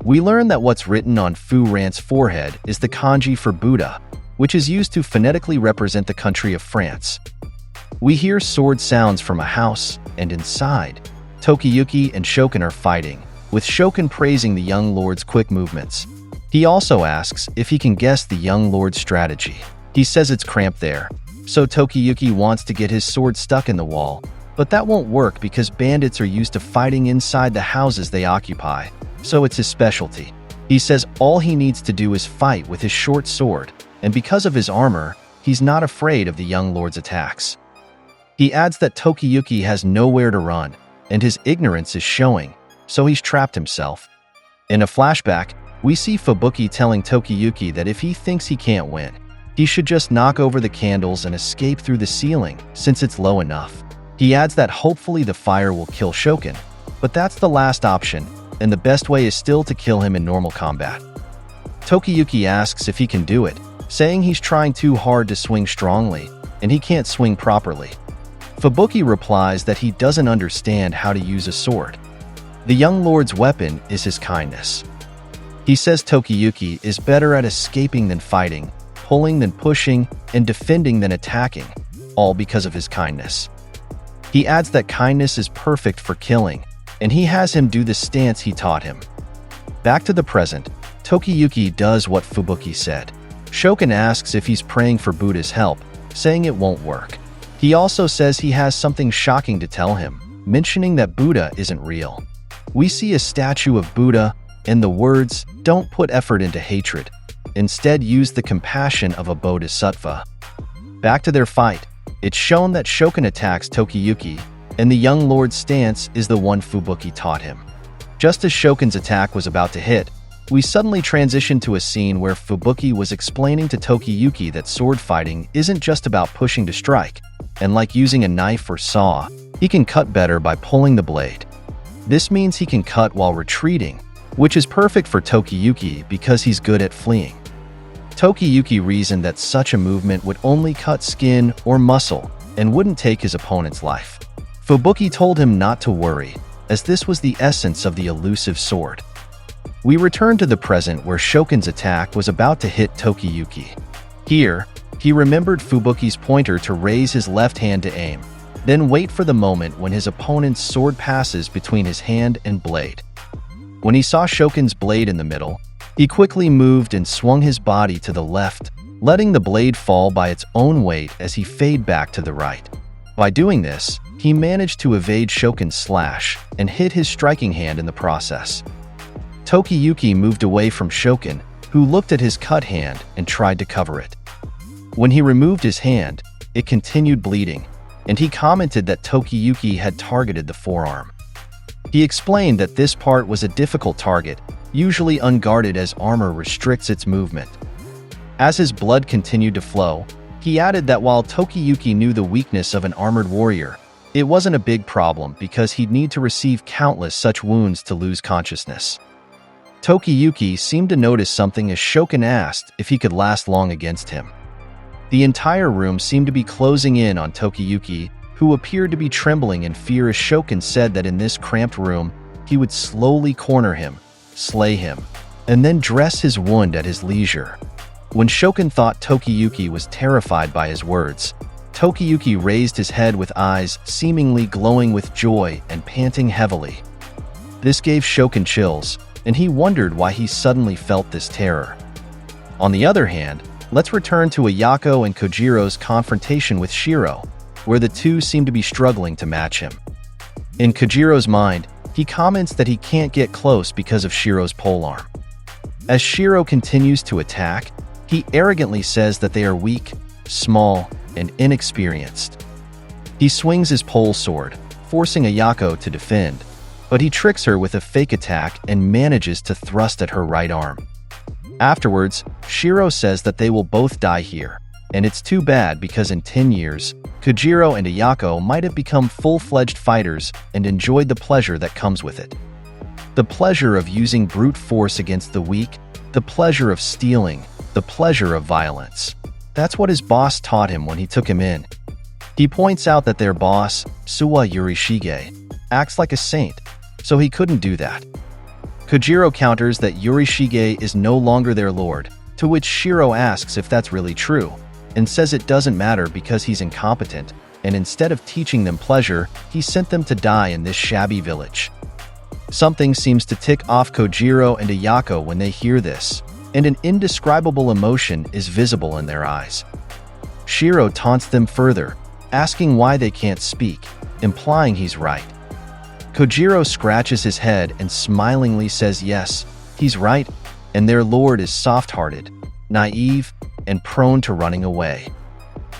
A: We learn that what's written on Fu-Ran's forehead is the kanji for Buddha, which is used to phonetically represent the country of France. We hear sword sounds from a house, and inside, Tokiyuki and Shokin are fighting, with Shokin praising the young lord's quick movements. He also asks if he can guess the young lord's strategy. He says it's cramped there, so Tokiyuki wants to get his sword stuck in the wall, but that won't work because bandits are used to fighting inside the houses they occupy, so it's his specialty. He says all he needs to do is fight with his short sword, and because of his armor, he's not afraid of the young lord's attacks. He adds that Tokiyuki has nowhere to run, and his ignorance is showing, so he's trapped himself. In a flashback, we see Fubuki telling Tokiyuki that if he thinks he can't win, he should just knock over the candles and escape through the ceiling, since it's low enough. He adds that hopefully the fire will kill Shokin, but that's the last option, and the best way is still to kill him in normal combat. Tokiyuki asks if he can do it, saying he's trying too hard to swing strongly, and he can't swing properly. Fubuki replies that he doesn't understand how to use a sword. The young lord's weapon is his kindness. He says Tokiyuki is better at escaping than fighting, pulling than pushing, and defending than attacking, all because of his kindness. He adds that kindness is perfect for killing, and he has him do the stance he taught him. Back to the present, Tokiyuki does what Fubuki said. Shokin asks if he's praying for Buddha's help, saying it won't work. He also says he has something shocking to tell him, mentioning that Buddha isn't real. We see a statue of Buddha, and the words, "Don't put effort into hatred. Instead use the compassion of a bodhisattva." Back to their fight. It's shown that Shokin attacks Tokiyuki, and the young lord's stance is the one Fubuki taught him. Just as Shokin's attack was about to hit, we suddenly transition to a scene where Fubuki was explaining to Tokiyuki that sword fighting isn't just about pushing to strike, and like using a knife or saw, he can cut better by pulling the blade. This means he can cut while retreating, which is perfect for Tokiyuki because he's good at fleeing. Tokiyuki reasoned that such a movement would only cut skin or muscle and wouldn't take his opponent's life. Fubuki told him not to worry, as this was the essence of the elusive sword. We return to the present where Shokin's attack was about to hit Tokiyuki. Here, he remembered Fubuki's pointer to raise his left hand to aim, then wait for the moment when his opponent's sword passes between his hand and blade. When he saw Shokin's blade in the middle, he quickly moved and swung his body to the left, letting the blade fall by its own weight as he faded back to the right. By doing this, he managed to evade Shokin's slash and hit his striking hand in the process. Tokiyuki moved away from Shokin, who looked at his cut hand and tried to cover it. When he removed his hand, it continued bleeding, and he commented that Tokiyuki had targeted the forearm. He explained that this part was a difficult target, usually unguarded as armor restricts its movement. As his blood continued to flow, he added that while Tokiyuki knew the weakness of an armored warrior, it wasn't a big problem because he'd need to receive countless such wounds to lose consciousness. Tokiyuki seemed to notice something as Shokin asked if he could last long against him. The entire room seemed to be closing in on Tokiyuki, who appeared to be trembling in fear as Shokin said that in this cramped room, he would slowly corner him, slay him, and then dress his wound at his leisure. When Shokin thought Tokiyuki was terrified by his words, Tokiyuki raised his head with eyes seemingly glowing with joy and panting heavily. This gave Shokin chills, and he wondered why he suddenly felt this terror. On the other hand, let's return to Ayako and Kojiro's confrontation with Shiro, where the two seem to be struggling to match him. In Kojiro's mind, he comments that he can't get close because of Shiro's polearm. As Shiro continues to attack, he arrogantly says that they are weak, small, and inexperienced. He swings his pole sword, forcing Ayako to defend, but he tricks her with a fake attack and manages to thrust at her right arm. Afterwards, Shiro says that they will both die here, and it's too bad because in 10 years, Kojiro and Ayako might have become full-fledged fighters and enjoyed the pleasure that comes with it. The pleasure of using brute force against the weak, the pleasure of stealing, the pleasure of violence. That's what his boss taught him when he took him in. He points out that their boss, Suwa Yurishige, acts like a saint, so he couldn't do that. Kojiro counters that Yurishige is no longer their lord, to which Shiro asks if that's really true, and says it doesn't matter because he's incompetent, and instead of teaching them pleasure, he sent them to die in this shabby village. Something seems to tick off Kojiro and Ayako when they hear this, and an indescribable emotion is visible in their eyes. Shiro taunts them further, asking why they can't speak, implying he's right. Kojiro scratches his head and smilingly says yes, he's right, and their lord is soft-hearted, naive, and prone to running away.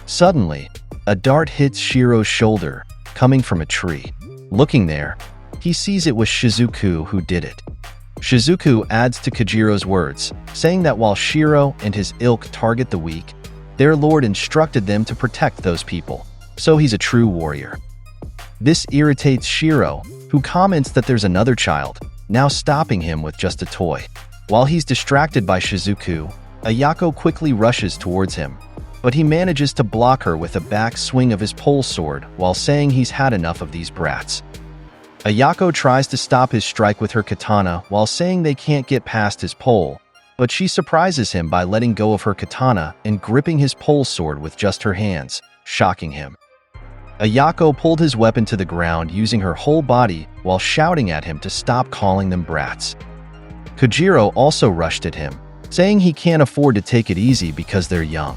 A: Suddenly, a dart hits Shiro's shoulder, coming from a tree. Looking there, he sees it was Shizuku who did it. Shizuku adds to Kojiro's words, saying that while Shiro and his ilk target the weak, their lord instructed them to protect those people, so he's a true warrior. This irritates Shiro, who comments that there's another child, now stopping him with just a toy. While he's distracted by Shizuku, Ayako quickly rushes towards him, but he manages to block her with a back swing of his pole sword while saying he's had enough of these brats. Ayako tries to stop his strike with her katana while saying they can't get past his pole, but she surprises him by letting go of her katana and gripping his pole sword with just her hands, shocking him. Ayako pulled his weapon to the ground using her whole body while shouting at him to stop calling them brats. Kojiro also rushed at him, saying he can't afford to take it easy because they're young.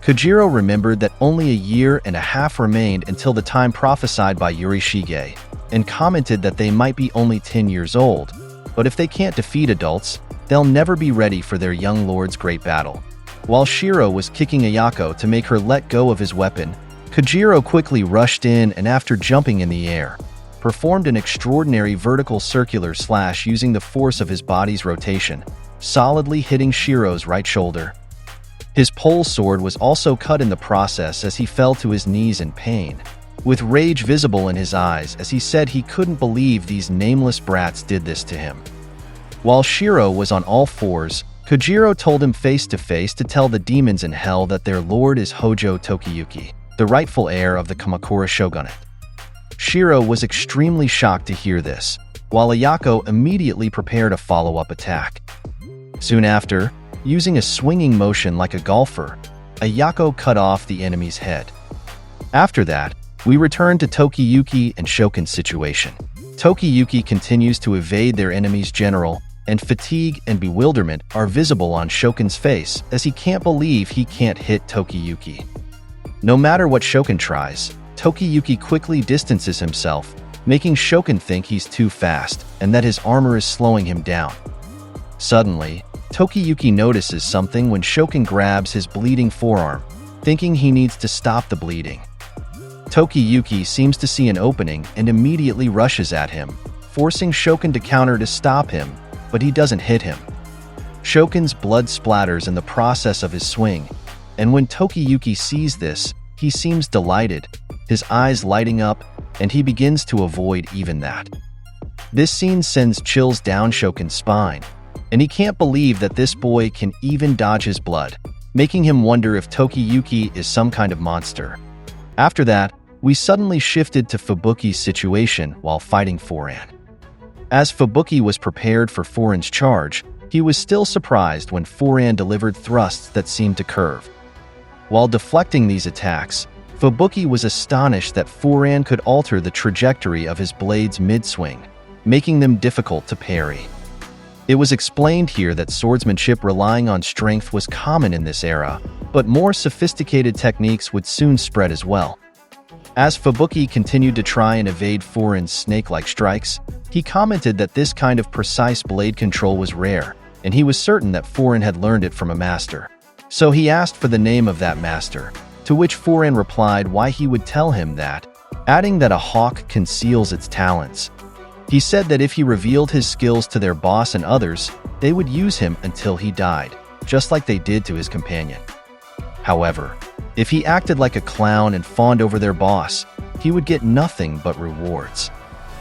A: Kojiro remembered that only a year and a half remained until the time prophesied by Yurishige, and commented that they might be only 10 years old, but if they can't defeat adults, they'll never be ready for their young lord's great battle. While Shiro was kicking Ayako to make her let go of his weapon, Kojiro quickly rushed in and after jumping in the air, performed an extraordinary vertical circular slash using the force of his body's rotation, solidly hitting Shiro's right shoulder. His pole sword was also cut in the process as he fell to his knees in pain, with rage visible in his eyes as he said he couldn't believe these nameless brats did this to him. While Shiro was on all fours, Kojiro told him face to face to tell the demons in hell that their lord is Hojo Tokiyuki, the rightful heir of the Kamakura shogunate. Shiro was extremely shocked to hear this, while Ayako immediately prepared a follow-up attack. Soon after, using a swinging motion like a golfer, Ayako cut off the enemy's head. After that, we return to Tokiyuki and Shokin's situation. Tokiyuki continues to evade their enemy's general, and fatigue and bewilderment are visible on Shokin's face as he can't believe he can't hit Tokiyuki. No matter what Shokin tries, Tokiyuki quickly distances himself, making Shokin think he's too fast and that his armor is slowing him down. Suddenly, Tokiyuki notices something when Shokin grabs his bleeding forearm, thinking he needs to stop the bleeding. Tokiyuki seems to see an opening and immediately rushes at him, forcing Shokin to counter to stop him, but he doesn't hit him. Shokin's blood splatters in the process of his swing, and when Tokiyuki sees this, he seems delighted, his eyes lighting up, and he begins to avoid even that. This scene sends chills down Shokun's spine, and he can't believe that this boy can even dodge his blood, making him wonder if Tokiyuki is some kind of monster. After that, we suddenly shifted to Fubuki's situation while fighting Foran. As Fubuki was prepared for Foran's charge, he was still surprised when Foran delivered thrusts that seemed to curve. While deflecting these attacks, Fubuki was astonished that Foran could alter the trajectory of his blades mid-swing, making them difficult to parry. It was explained here that swordsmanship relying on strength was common in this era, but more sophisticated techniques would soon spread as well. As Fubuki continued to try and evade Foran's snake-like strikes, he commented that this kind of precise blade control was rare, and he was certain that Foran had learned it from a master. So he asked for the name of that master, to which Foran replied why he would tell him that, adding that a hawk conceals its talents. He said that if he revealed his skills to their boss and others, they would use him until he died, just like they did to his companion. However, if he acted like a clown and fawned over their boss, he would get nothing but rewards.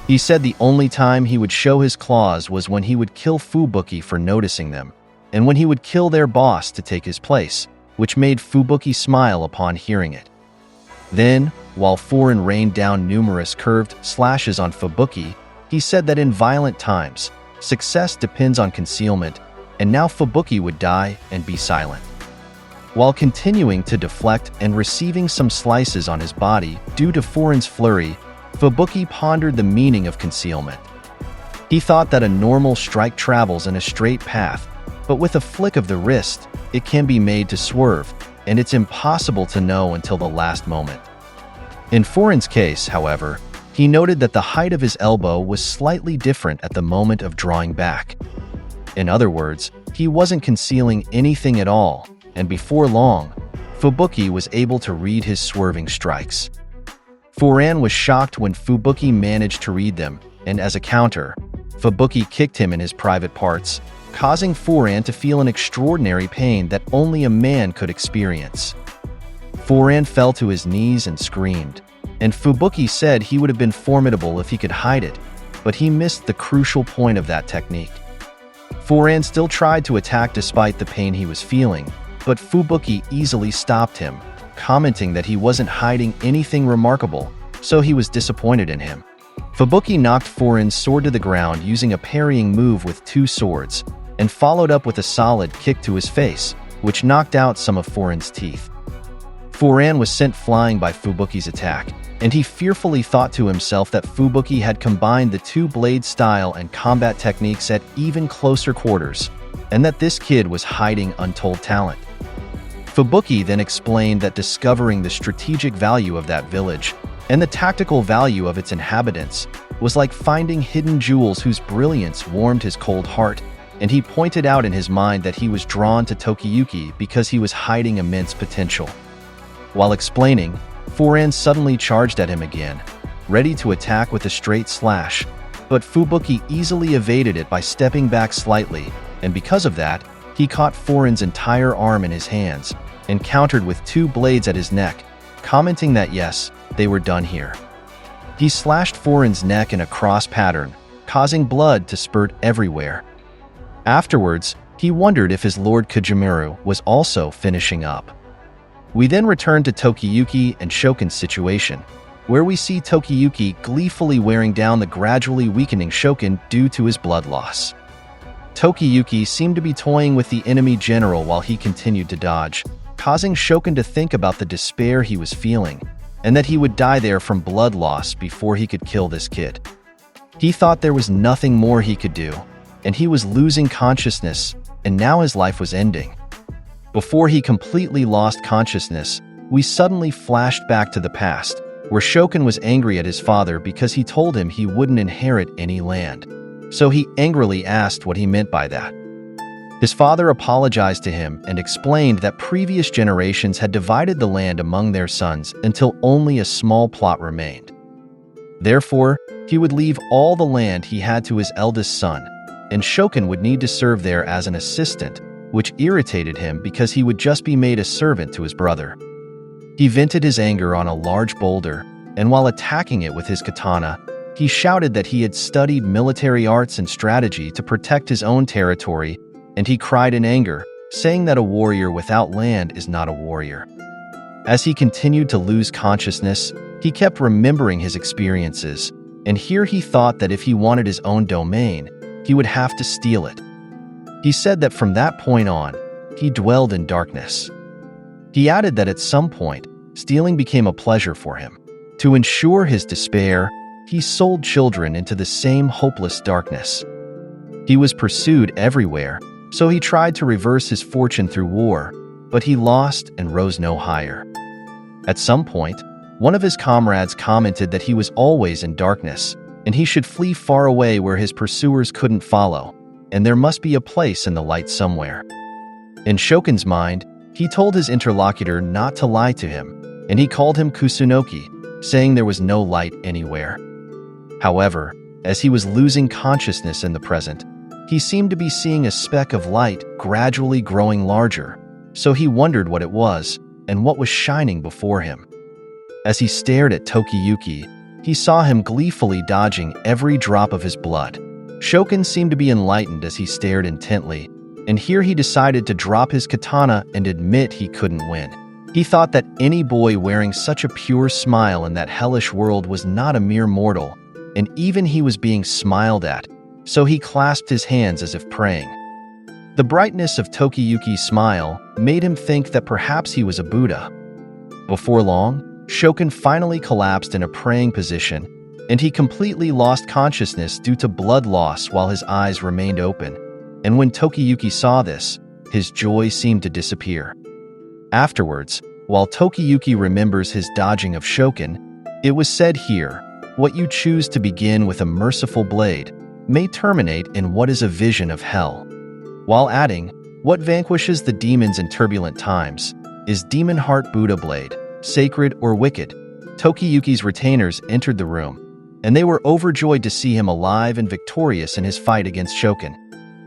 A: He said the only time he would show his claws was when he would kill Fubuki for noticing them, and when he would kill their boss to take his place, which made Fubuki smile upon hearing it. Then, while Foran rained down numerous curved slashes on Fubuki, he said that in violent times, success depends on concealment, and now Fubuki would die and be silent. While continuing to deflect and receiving some slices on his body due to Foran's flurry, Fubuki pondered the meaning of concealment. He thought that a normal strike travels in a straight path, but with a flick of the wrist, it can be made to swerve, and it's impossible to know until the last moment. In Foran's case, however, he noted that the height of his elbow was slightly different at the moment of drawing back. In other words, he wasn't concealing anything at all, and before long, Fubuki was able to read his swerving strikes. Foran was shocked when Fubuki managed to read them, and as a counter, Fubuki kicked him in his private parts, causing Foran to feel an extraordinary pain that only a man could experience. Foran fell to his knees and screamed, and Fubuki said he would have been formidable if he could hide it, but he missed the crucial point of that technique. Foran still tried to attack despite the pain he was feeling, but Fubuki easily stopped him, commenting that he wasn't hiding anything remarkable, so he was disappointed in him. Fubuki knocked Foran's sword to the ground using a parrying move with two swords, and followed up with a solid kick to his face, which knocked out some of Foran's teeth. Foran was sent flying by Fubuki's attack, and he fearfully thought to himself that Fubuki had combined the two blade style and combat techniques at even closer quarters, and that this kid was hiding untold talent. Fubuki then explained that discovering the strategic value of that village and the tactical value of its inhabitants was like finding hidden jewels whose brilliance warmed his cold heart, and he pointed out in his mind that he was drawn to Tokiyuki because he was hiding immense potential. While explaining, Foran suddenly charged at him again, ready to attack with a straight slash, but Fubuki easily evaded it by stepping back slightly, and because of that, he caught Foran's entire arm in his hands and countered with two blades at his neck, commenting that yes, they were done here. He slashed Foran's neck in a cross pattern, causing blood to spurt everywhere. Afterwards, he wondered if his Lord Kujimaru was also finishing up. We then returned to Tokiyuki and Shokun's situation, where we see Tokiyuki gleefully wearing down the gradually weakening Shokun due to his blood loss. Tokiyuki seemed to be toying with the enemy general while he continued to dodge, causing Shokun to think about the despair he was feeling, and that he would die there from blood loss before he could kill this kid. He thought there was nothing more he could do, and he was losing consciousness, and now his life was ending. Before he completely lost consciousness, we suddenly flashed back to the past, where Shokun was angry at his father because he told him he wouldn't inherit any land. So he angrily asked what he meant by that. His father apologized to him and explained that previous generations had divided the land among their sons until only a small plot remained. Therefore, he would leave all the land he had to his eldest son, and Shokun would need to serve there as an assistant, which irritated him because he would just be made a servant to his brother. He vented his anger on a large boulder, and while attacking it with his katana, He shouted that he had studied military arts and strategy to protect his own territory, and he cried in anger, saying that a warrior without land is not a warrior. As he continued to lose consciousness, he kept remembering his experiences, and here he thought that if he wanted his own domain, he would have to steal it. He said that from that point on, he dwelled in darkness. He added that at some point, stealing became a pleasure for him. To ensure his despair, he sold children into the same hopeless darkness. He was pursued everywhere, so he tried to reverse his fortune through war, but he lost and rose no higher. At some point, one of his comrades commented that he was always in darkness, and he should flee far away where his pursuers couldn't follow, and there must be a place in the light somewhere. In Shokun's mind, he told his interlocutor not to lie to him, and he called him Kusunoki, saying there was no light anywhere. However, as he was losing consciousness in the present, he seemed to be seeing a speck of light gradually growing larger, so he wondered what it was and what was shining before him. As he stared at Tokiyuki, he saw him gleefully dodging every drop of his blood. Shokun seemed to be enlightened as he stared intently, and here he decided to drop his katana and admit he couldn't win. He thought that any boy wearing such a pure smile in that hellish world was not a mere mortal, and even he was being smiled at, so he clasped his hands as if praying. The brightness of Tokiyuki's smile made him think that perhaps he was a Buddha. Before long, Shokun finally collapsed in a praying position, and he completely lost consciousness due to blood loss while his eyes remained open. And when Tokiyuki saw this, his joy seemed to disappear. Afterwards, while Tokiyuki remembers his dodging of Shokun, it was said here, "What you choose to begin with a merciful blade may terminate in what is a vision of hell." While adding, "What vanquishes the demons in turbulent times is Demon Heart Buddha Blade, sacred or wicked." Tokiyuki's retainers entered the room, and they were overjoyed to see him alive and victorious in his fight against Shokun.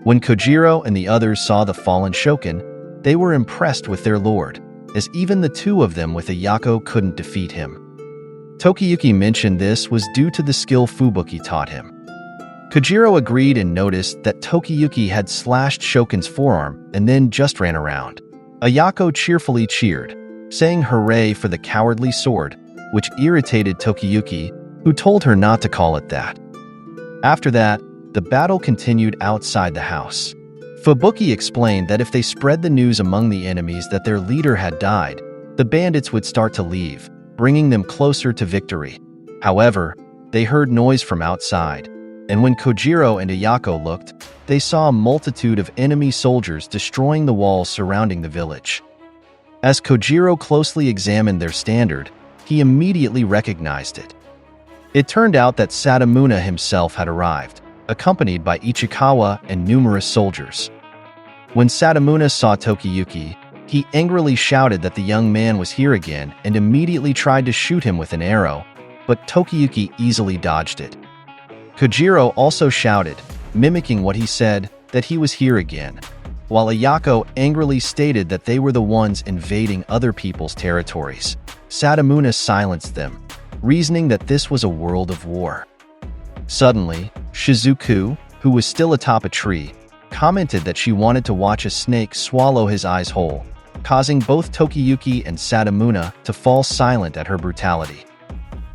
A: When Kojiro and the others saw the fallen Shokun, they were impressed with their lord, as even the two of them with a Yako couldn't defeat him. Tokiyuki mentioned this was due to the skill Fubuki taught him. Kojiro agreed and noticed that Tokiyuki had slashed Shokun's forearm and then just ran around. Ayako cheerfully cheered, saying hooray for the cowardly sword, which irritated Tokiyuki, who told her not to call it that. After that, the battle continued outside the house. Fubuki explained that if they spread the news among the enemies that their leader had died, the bandits would start to leave, bringing them closer to victory. However, they heard noise from outside, and when Kojiro and Ayako looked, they saw a multitude of enemy soldiers destroying the walls surrounding the village. As Kojiro closely examined their standard, he immediately recognized it. It turned out that Sadamuna himself had arrived, accompanied by Ichikawa and numerous soldiers. When Sadamuna saw Tokiyuki, he angrily shouted that the young man was here again and immediately tried to shoot him with an arrow, but Tokiyuki easily dodged it. Kojiro also shouted, mimicking what he said, that he was here again, while Ayako angrily stated that they were the ones invading other people's territories. Sadamuna silenced them, reasoning that this was a world of war. Suddenly, Shizuku, who was still atop a tree, commented that she wanted to watch a snake swallow his eyes whole, causing both Tokiyuki and Sadamuna to fall silent at her brutality.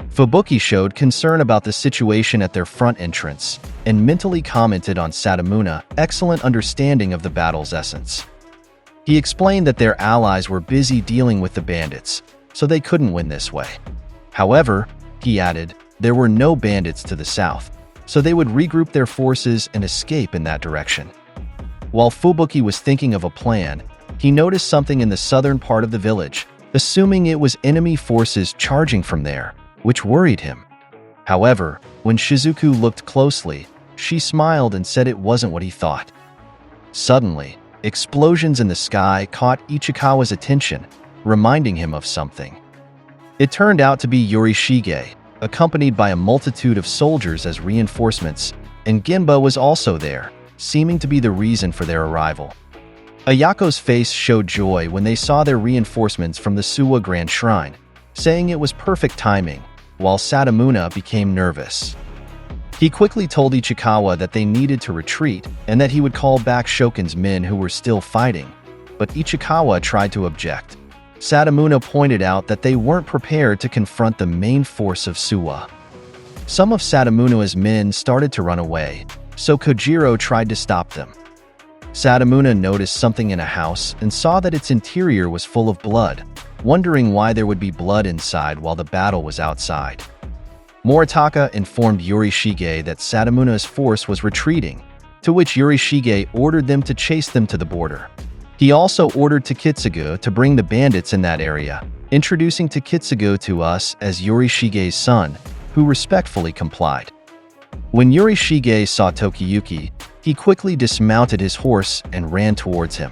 A: Fubuki showed concern about the situation at their front entrance and mentally commented on Sadamuna's excellent understanding of the battle's essence. He explained that their allies were busy dealing with the bandits, so they couldn't win this way. However, he added, there were no bandits to the south, so they would regroup their forces and escape in that direction. While Fubuki was thinking of a plan, he noticed something in the southern part of the village, assuming it was enemy forces charging from there, which worried him. However, when Shizuku looked closely, she smiled and said it wasn't what he thought. Suddenly, explosions in the sky caught Ichikawa's attention, reminding him of something. It turned out to be Yorishige, accompanied by a multitude of soldiers as reinforcements, and Genba was also there, seeming to be the reason for their arrival. Ayako's face showed joy when they saw their reinforcements from the Suwa Grand Shrine, saying it was perfect timing, while Sadamuna became nervous. He quickly told Ichikawa that they needed to retreat and that he would call back Shokun's men who were still fighting, but Ichikawa tried to object. Sadamuna pointed out that they weren't prepared to confront the main force of Suwa. Some of Sadamuna's men started to run away, so Kojiro tried to stop them. Sadamuna noticed something in a house and saw that its interior was full of blood, wondering why there would be blood inside while the battle was outside. Moritaka informed Yorishige that Sadamuna's force was retreating, to which Yorishige ordered them to chase them to the border. He also ordered Takitsugu to bring the bandits in that area, introducing Takitsugu to us as Yorishige's son, who respectfully complied. When Yorishige saw Tokiyuki, he quickly dismounted his horse and ran towards him.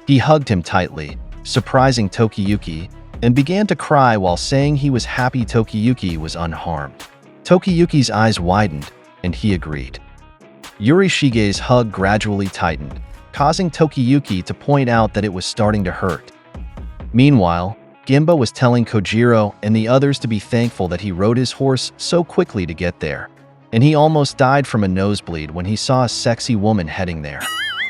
A: He hugged him tightly, surprising Tokiyuki, and began to cry while saying he was happy Tokiyuki was unharmed. Tokiyuki's eyes widened, and he agreed. Yorishige's hug gradually tightened, causing Tokiyuki to point out that it was starting to hurt. Meanwhile, Gimba was telling Kojiro and the others to be thankful that he rode his horse so quickly to get there, and he almost died from a nosebleed when he saw a sexy woman heading there.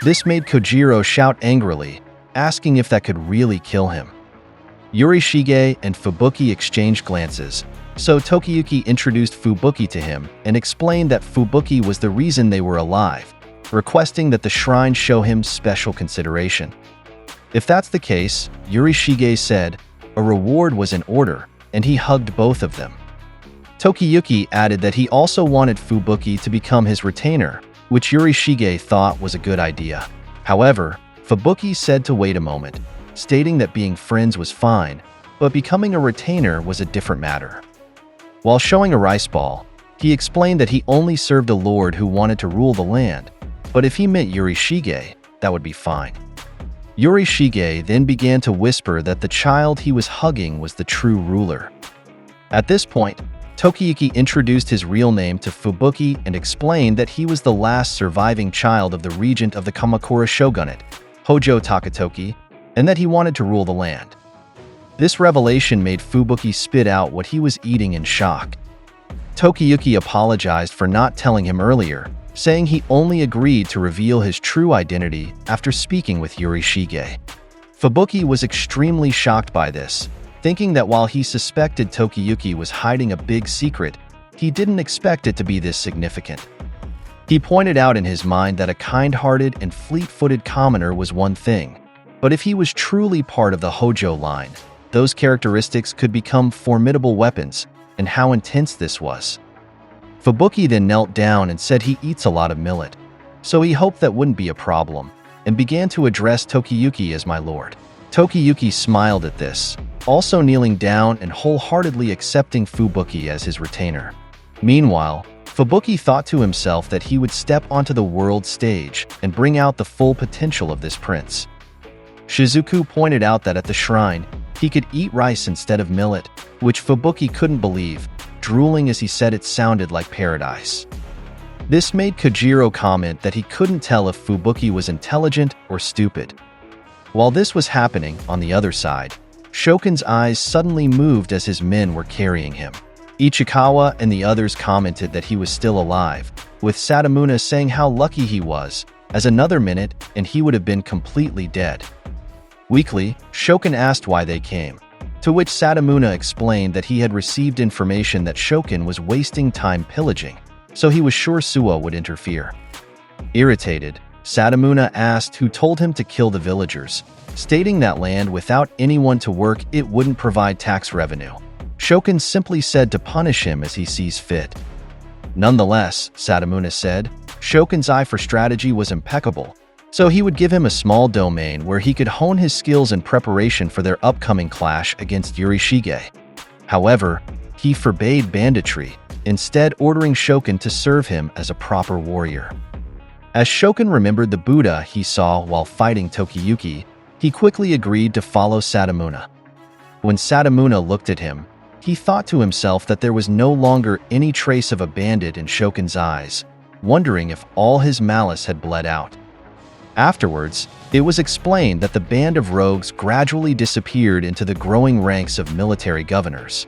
A: This made Kojiro shout angrily, asking if that could really kill him. Yorishige and Fubuki exchanged glances, so Tokiyuki introduced Fubuki to him and explained that Fubuki was the reason they were alive, requesting that the shrine show him special consideration. If that's the case, Yorishige said, a reward was in order, and he hugged both of them. Tokiyuki added that he also wanted Fubuki to become his retainer, which Yorishige thought was a good idea. However, Fubuki said to wait a moment, stating that being friends was fine, but becoming a retainer was a different matter. While showing a rice ball, he explained that he only served a lord who wanted to rule the land, but if he met Yorishige, that would be fine. Yorishige then began to whisper that the child he was hugging was the true ruler. At this point, Tokiyuki introduced his real name to Fubuki and explained that he was the last surviving child of the regent of the Kamakura shogunate, Hojo Takatoki, and that he wanted to rule the land. This revelation made Fubuki spit out what he was eating in shock. Tokiyuki apologized for not telling him earlier, saying he only agreed to reveal his true identity after speaking with Yorishige. Fubuki was extremely shocked by this, thinking that while he suspected Tokiyuki was hiding a big secret, he didn't expect it to be this significant. He pointed out in his mind that a kind-hearted and fleet-footed commoner was one thing, but if he was truly part of the Hojo line, those characteristics could become formidable weapons, and how intense this was. Fubuki then knelt down and said he eats a lot of millet, so he hoped that wouldn't be a problem, and began to address Tokiyuki as my lord. Tokiyuki smiled at this, also kneeling down and wholeheartedly accepting Fubuki as his retainer. Meanwhile, Fubuki thought to himself that he would step onto the world stage and bring out the full potential of this prince. Shizuku pointed out that at the shrine, he could eat rice instead of millet, which Fubuki couldn't believe, drooling as he said it sounded like paradise. This made Kojiro comment that he couldn't tell if Fubuki was intelligent or stupid. While this was happening, on the other side, Shokun's eyes suddenly moved as his men were carrying him. Ichikawa and the others commented that he was still alive, with Sadamuna saying how lucky he was, as another minute and he would have been completely dead. Weakly, Shokin asked why they came, to which Sadamuna explained that he had received information that Shokin was wasting time pillaging, so he was sure Suwa would interfere. Irritated, Sadamuna asked who told him to kill the villagers, stating that land without anyone to work it wouldn't provide tax revenue. Shokin simply said to punish him as he sees fit. Nonetheless, Sadamuna said, Shokun's eye for strategy was impeccable, so he would give him a small domain where he could hone his skills in preparation for their upcoming clash against Yorishige. However, he forbade banditry, instead ordering Shokin to serve him as a proper warrior. As Shokin remembered the Buddha he saw while fighting Tokiyuki, he quickly agreed to follow Sadamuna. When Sadamuna looked at him, he thought to himself that there was no longer any trace of a bandit in Shokun's eyes, wondering if all his malice had bled out. Afterwards, it was explained that the band of rogues gradually disappeared into the growing ranks of military governors.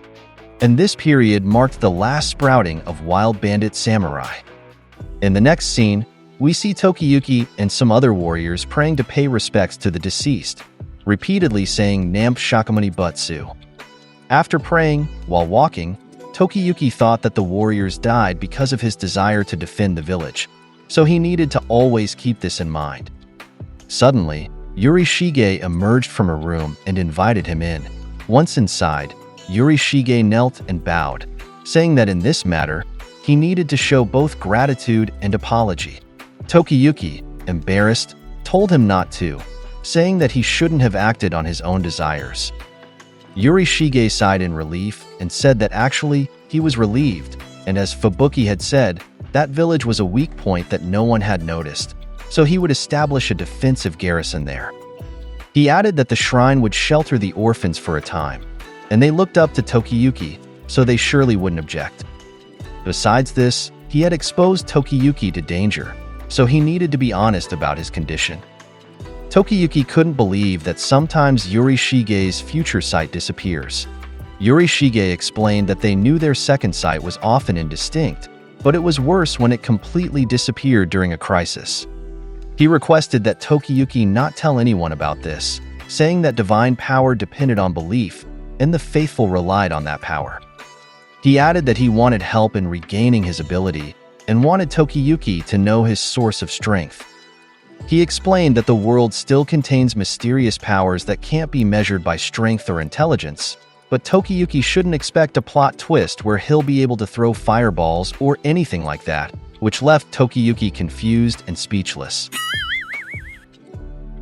A: and this period marked the last sprouting of wild bandit samurai. In the next scene, we see Tokiyuki and some other warriors praying to pay respects to the deceased, repeatedly saying Namp Shakyamuni Butsu. After praying, while walking, Tokiyuki thought that the warriors died because of his desire to defend the village, so he needed to always keep this in mind. Suddenly, Yurishige emerged from a room and invited him in. Once inside, Yurishige knelt and bowed, saying that in this matter, he needed to show both gratitude and apology. Tokiyuki, embarrassed, told him not to, saying that he shouldn't have acted on his own desires. Yurishige sighed in relief and said that actually he was relieved, and as Fubuki had said, that village was a weak point that no one had noticed, so he would establish a defensive garrison there. He added that the shrine would shelter the orphans for a time, and they looked up to Tokiyuki, so they surely wouldn't object. Besides this, he had exposed Tokiyuki to danger, so he needed to be honest about his condition. Tokiyuki couldn't believe that sometimes Yurishige's future sight disappears. Yurishige explained that they knew their second sight was often indistinct, but it was worse when it completely disappeared during a crisis. He requested that Tokiyuki not tell anyone about this, saying that divine power depended on belief, and the faithful relied on that power. He added that he wanted help in regaining his ability, and wanted Tokiyuki to know his source of strength. He explained that the world still contains mysterious powers that can't be measured by strength or intelligence, but Tokiyuki shouldn't expect a plot twist where he'll be able to throw fireballs or anything like that, which left Tokiyuki confused and speechless.